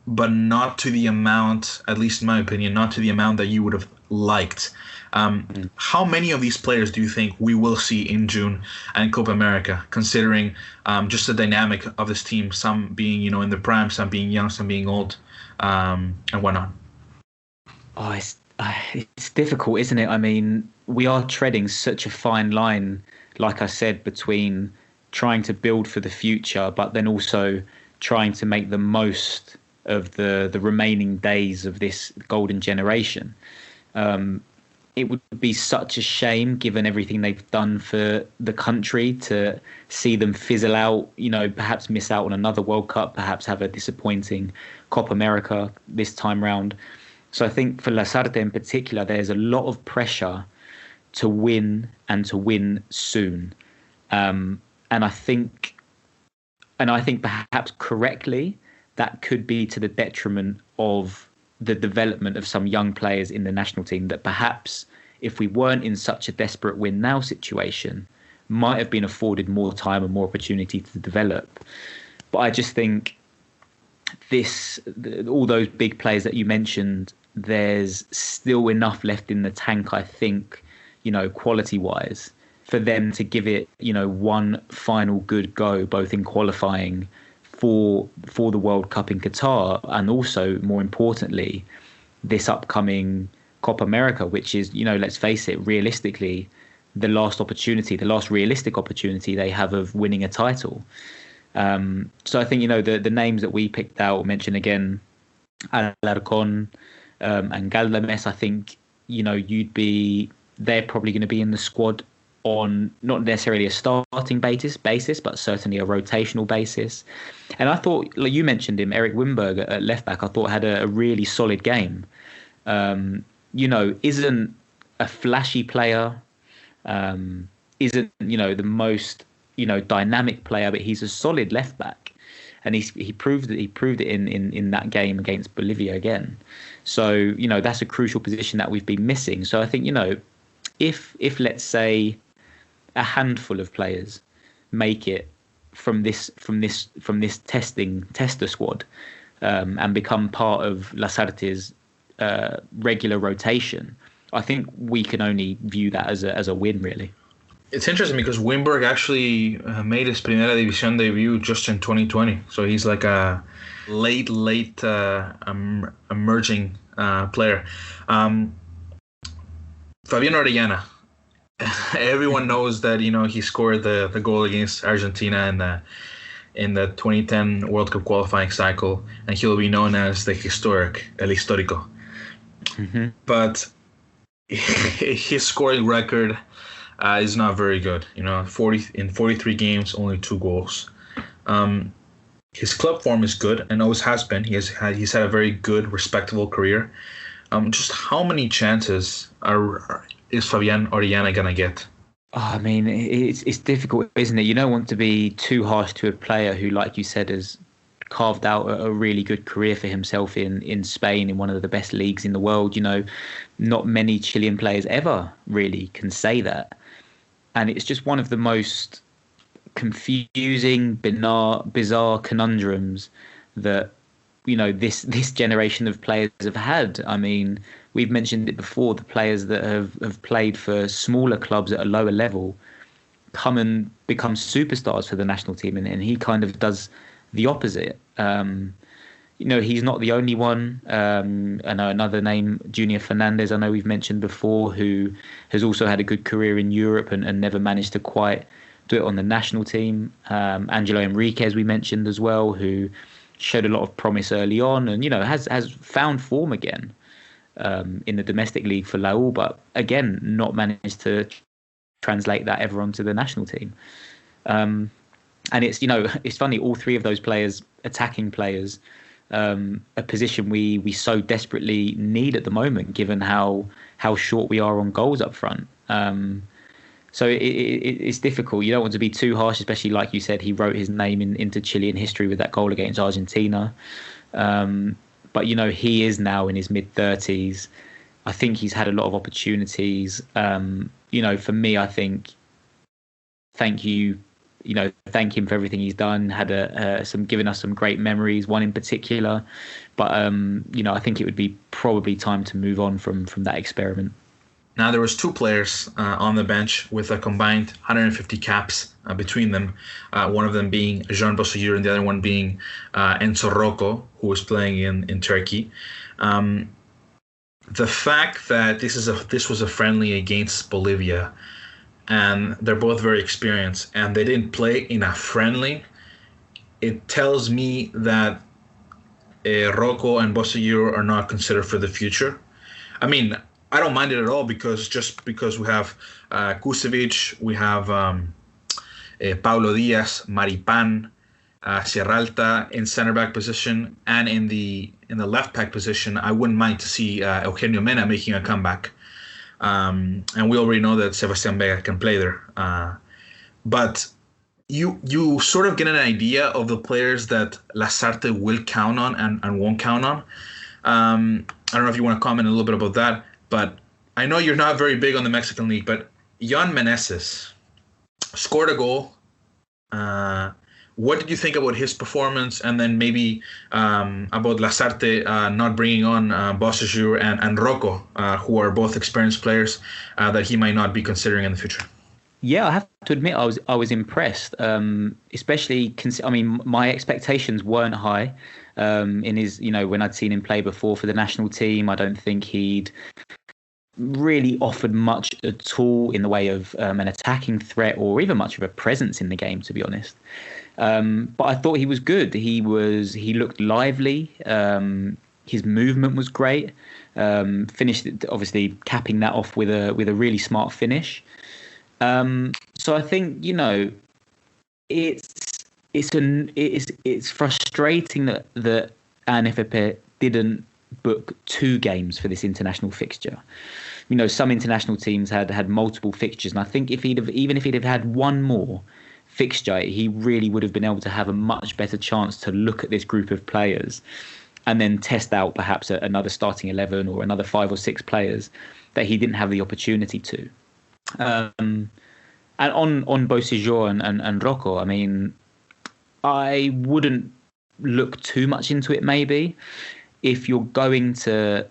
but not to the amount, at least in my opinion, not to the amount that you would have liked. How many of these players do you think we will see in June and Copa America, considering just the dynamic of this team, some being, in the prime, some being young, some being old, and whatnot? Oh, it's difficult, isn't it? I mean, we are treading such a fine line, like I said, between trying to build for the future, but then also trying to make the most of the remaining days of this golden generation. It would be such a shame, given everything they've done for the country, to see them fizzle out, perhaps miss out on another World Cup, perhaps have a disappointing Copa America this time round. So I think for Lasarte in particular, there's a lot of pressure to win and to win soon. And I think perhaps correctly, that could be to the detriment of the development of some young players in the national team that perhaps, if we weren't in such a desperate win now situation, might have been afforded more time and more opportunity to develop. But I just think all those big players that you mentioned, there's still enough left in the tank, I think, quality-wise, for them to give it, one final good go, both in qualifying for the World Cup in Qatar, and also, more importantly, this upcoming Copa America, which is, let's face it, realistically, the last realistic opportunity they have of winning a title. So I think, the names that we picked out, mention again, Alarcón and Galdames, I think, they're probably going to be in the squad on not necessarily a starting basis, but certainly a rotational basis. And I thought, like you mentioned him, Eric Wimberg at left back, I thought had a really solid game. Isn't a flashy player, isn't, the most, dynamic player, but he's a solid left back. And he proved it in that game against Bolivia again. So, that's a crucial position that we've been missing. So I think, if let's say a handful of players make it from this tester squad and become part of Lasarte's regular rotation, I think we can only view that as a win, really. It's interesting because Wimberg actually made his Primera Division debut just in 2020, so he's like a late emerging player. Fabián Orellana. Everyone knows that he scored the goal against Argentina in the 2010 World Cup qualifying cycle, and he'll be known as el histórico. Mm-hmm. But his scoring record is not very good. 43 games, only 2 goals. His club form is good and always has been. He's had a very good, respectable career. Just how many chances is Fabián Orellana gonna get? I mean, it's difficult, isn't it? You don't want to be too harsh to a player who, like you said, has carved out a really good career for himself in Spain, in one of the best leagues in the world. Not many Chilean players ever really can say that. And it's just one of the most confusing, bizarre conundrums that, this generation of players have had. I mean, we've mentioned it before, the players that have played for smaller clubs at a lower level come and become superstars for the national team, and he kind of does the opposite. He's not the only one. I know another name, Junior Fernandez, I know we've mentioned before, who has also had a good career in Europe and never managed to quite do it on the national team. Angelo Enriquez we mentioned as well, who showed a lot of promise early on and, has found form again. in the domestic league for Laul, but again, not managed to translate that ever onto the national team. And it's funny, all three of those players, attacking players, a position we so desperately need at the moment, given how short we are on goals up front. So it's difficult. You don't want to be too harsh, especially like you said, he wrote his name into Chilean history with that goal against Argentina. But, he is now in his mid-30s. I think he's had a lot of opportunities. For me, I think thank him for everything he's done. Had given us some great memories, one in particular. But, I think it would be probably time to move on from that experiment. Now, there was two players on the bench with a combined 150 caps between them, one of them being Jean Bossuyer and the other one being Enzo Rocco, who was playing in Turkey. The fact that this was a friendly against Bolivia, and they're both very experienced, and they didn't play in a friendly, it tells me that Rocco and Bossuyer are not considered for the future. I mean, I don't mind it at all because we have Kusevich, we have Paulo Diaz, Maripan, Sierralta in center back position, and in the left back position, I wouldn't mind to see Eugenio Mena making a comeback. And we already know that Sebastian Vega can play there. But you sort of get an idea of the players that Lasarte will count on and won't count on. I don't know if you want to comment a little bit about that. But I know you're not very big on the Mexican League, but Jan Meneses scored a goal. What did you think about his performance? And then maybe about Lasarte not bringing on Bossuyer and Rocco, who are both experienced players that he might not be considering in the future. Yeah, I have to admit I was impressed, especially my expectations weren't high in his, when I'd seen him play before for the national team. I don't think he'd really offered much at all in the way of an attacking threat or even much of a presence in the game, to be honest. But I thought he was good. He looked lively. His movement was great. Finished, obviously, capping that off with a really smart finish. So I think it's frustrating that ANFP didn't book 2 games for this international fixture. Some international teams had multiple fixtures, and I think if he'd have had one more fixture, he really would have been able to have a much better chance to look at this group of players and then test out perhaps another starting 11 or another 5 or 6 players that he didn't have the opportunity to. And on Bossuyer and Rocco, I wouldn't look too much into it. Maybe if you're going to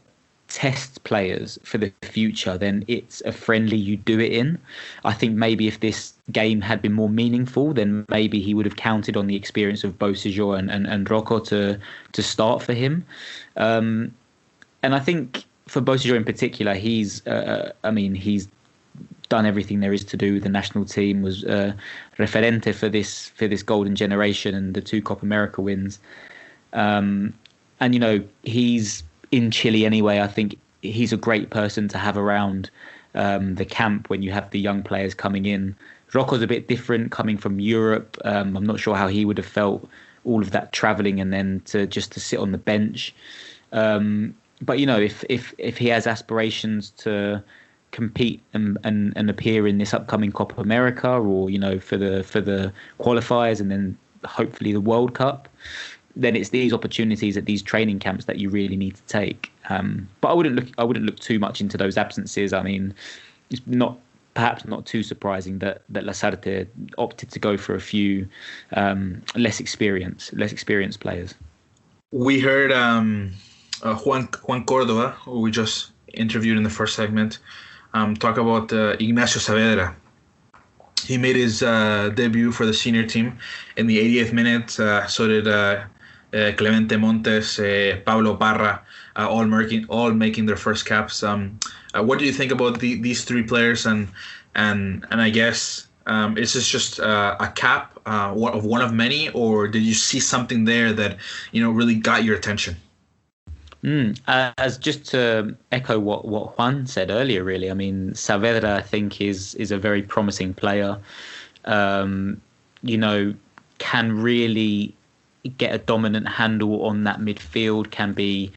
test players for the future, then it's a friendly you do it in. I think maybe if this game had been more meaningful, then maybe he would have counted on the experience of Bossuyer and Rocco to start for him. And I think for Bossuyer in particular, he's done everything there is to do with the national team, was referente for this golden generation and the 2 Copa America wins. And he's in Chile anyway. I think he's a great person to have around the camp when you have the young players coming in. Rocco's a bit different, coming from Europe. I'm not sure how he would have felt all of that travelling and then to sit on the bench. But if he has aspirations to compete and appear in this upcoming Copa America, or for the qualifiers and then hopefully the World Cup, then it's these opportunities at these training camps that you really need to take. But I wouldn't look too much into those absences. It's perhaps not too surprising that Lasarte opted to go for a few less experienced players. We heard Juan Cordova, who we just interviewed in the first segment, talk about Ignacio Saavedra. He made his debut for the senior team in the 80th minute. So did Clemente Montes, Pablo Parra, all making their first caps. What do you think about these 3 players? And I guess is this just a cap of one of many, or did you see something there that really got your attention? As just to echo what Juan said earlier, really, I mean, Saavedra, I think, is a very promising player. Can really get a dominant handle on that midfield, can be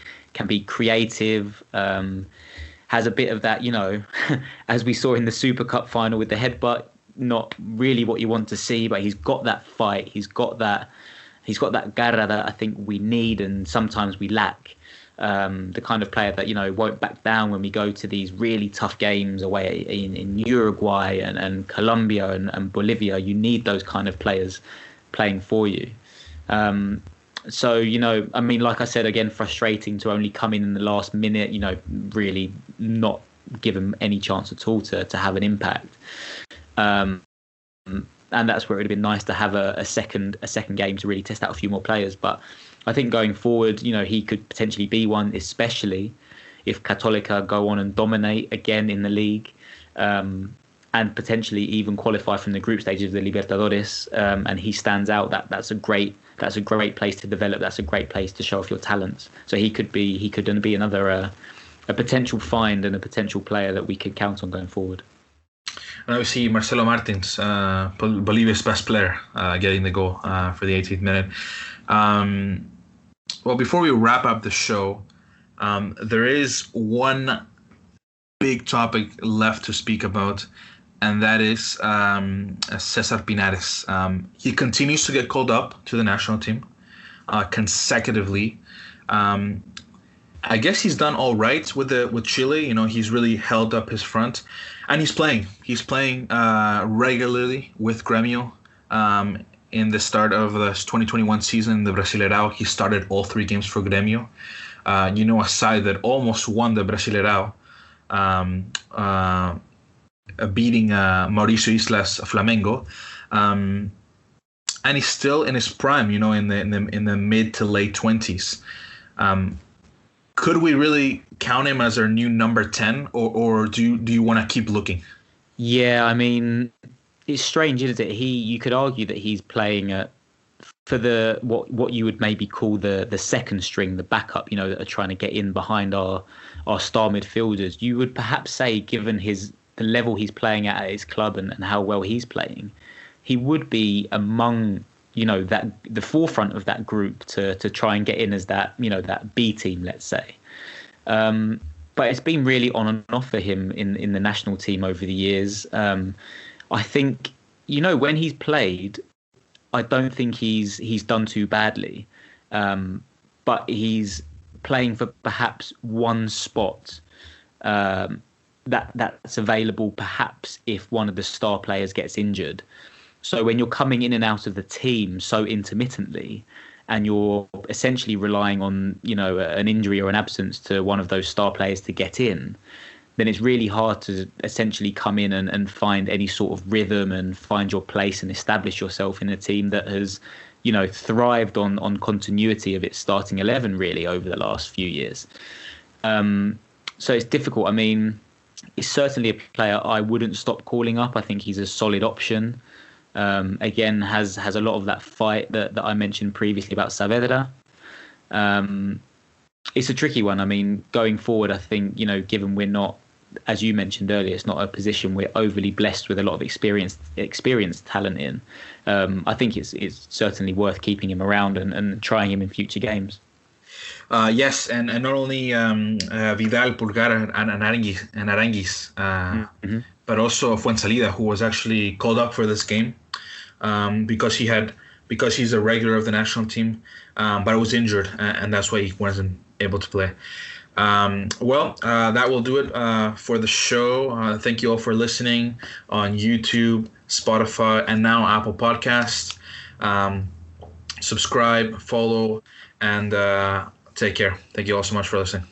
creative, has a bit of that, as we saw in the Super Cup final with the headbutt, not really what you want to see, but he's got that fight, he's got that garra that I think we need and sometimes we lack. The kind of player that won't back down when we go to these really tough games away in Uruguay and Colombia and Bolivia. You need those kind of players playing for you. So I mean, like I said, again, frustrating to only come in the last minute. Really not give him any chance at all to have an impact. And that's where it would have been nice to have a second game to really test out a few more players. But I think going forward, he could potentially be one, especially if Católica go on and dominate again in the league, and potentially even qualify from the group stages of the Libertadores. And he stands out. That's a great place to develop. That's a great place to show off your talents. So he could be another a potential find and a potential player that we could count on going forward. And obviously Marcelo Martins, Bolivia's best player, getting the goal for the 18th minute. Well, before we wrap up the show, there is one big topic left to speak about, and that is Cesar Pinares. He continues to get called up to the national team consecutively. I guess he's done all right with Chile. He's really held up his front, and he's playing. He's playing regularly with Gremio. In the start of the 2021 season, the Brasileirao, he started all 3 games for Gremio. A side that almost won the Brasileirao, beating Mauricio Islas Flamengo, and he's still in his prime. In the mid to late 20s. Could we really count him as our new number 10, or do you want to keep looking? Yeah, I mean, it's strange, isn't it? You could argue that he's playing for the what you would maybe call the second string, the backup, that are trying to get in behind our star midfielders. You would perhaps say, given the level he's playing at his club and how well he's playing, he would be among that the forefront of that group to try and get in as that that B team, let's say. But it's been really on and off for him in the national team over the years. I think when he's played, I don't think he's done too badly, but he's playing for perhaps one spot that's available perhaps if one of the star players gets injured. So when you're coming in and out of the team so intermittently, and you're essentially relying on an injury or an absence to one of those star players to get in, then it's really hard to essentially come in and find any sort of rhythm and find your place and establish yourself in a team that has thrived on continuity of its starting 11 really over the last few years. So it's difficult. I mean, he's certainly a player I wouldn't stop calling up. I think he's a solid option. Again, has a lot of that fight that I mentioned previously about Saavedra. It's a tricky one. I mean, going forward, I think, given we're not, as you mentioned earlier, it's not a position we're overly blessed with a lot of experienced talent in. I think it's certainly worth keeping him around and trying him in future games. Yes, and not only Vidal, Pulgar, and Aranguis, but also Fuensalida, who was actually called up for this game because he's a regular of the national team, but was injured, and that's why he wasn't able to play. That will do it for the show. Thank you all for listening on YouTube, Spotify, and now Apple Podcasts. Subscribe, follow, and take care. Thank you all so much for listening.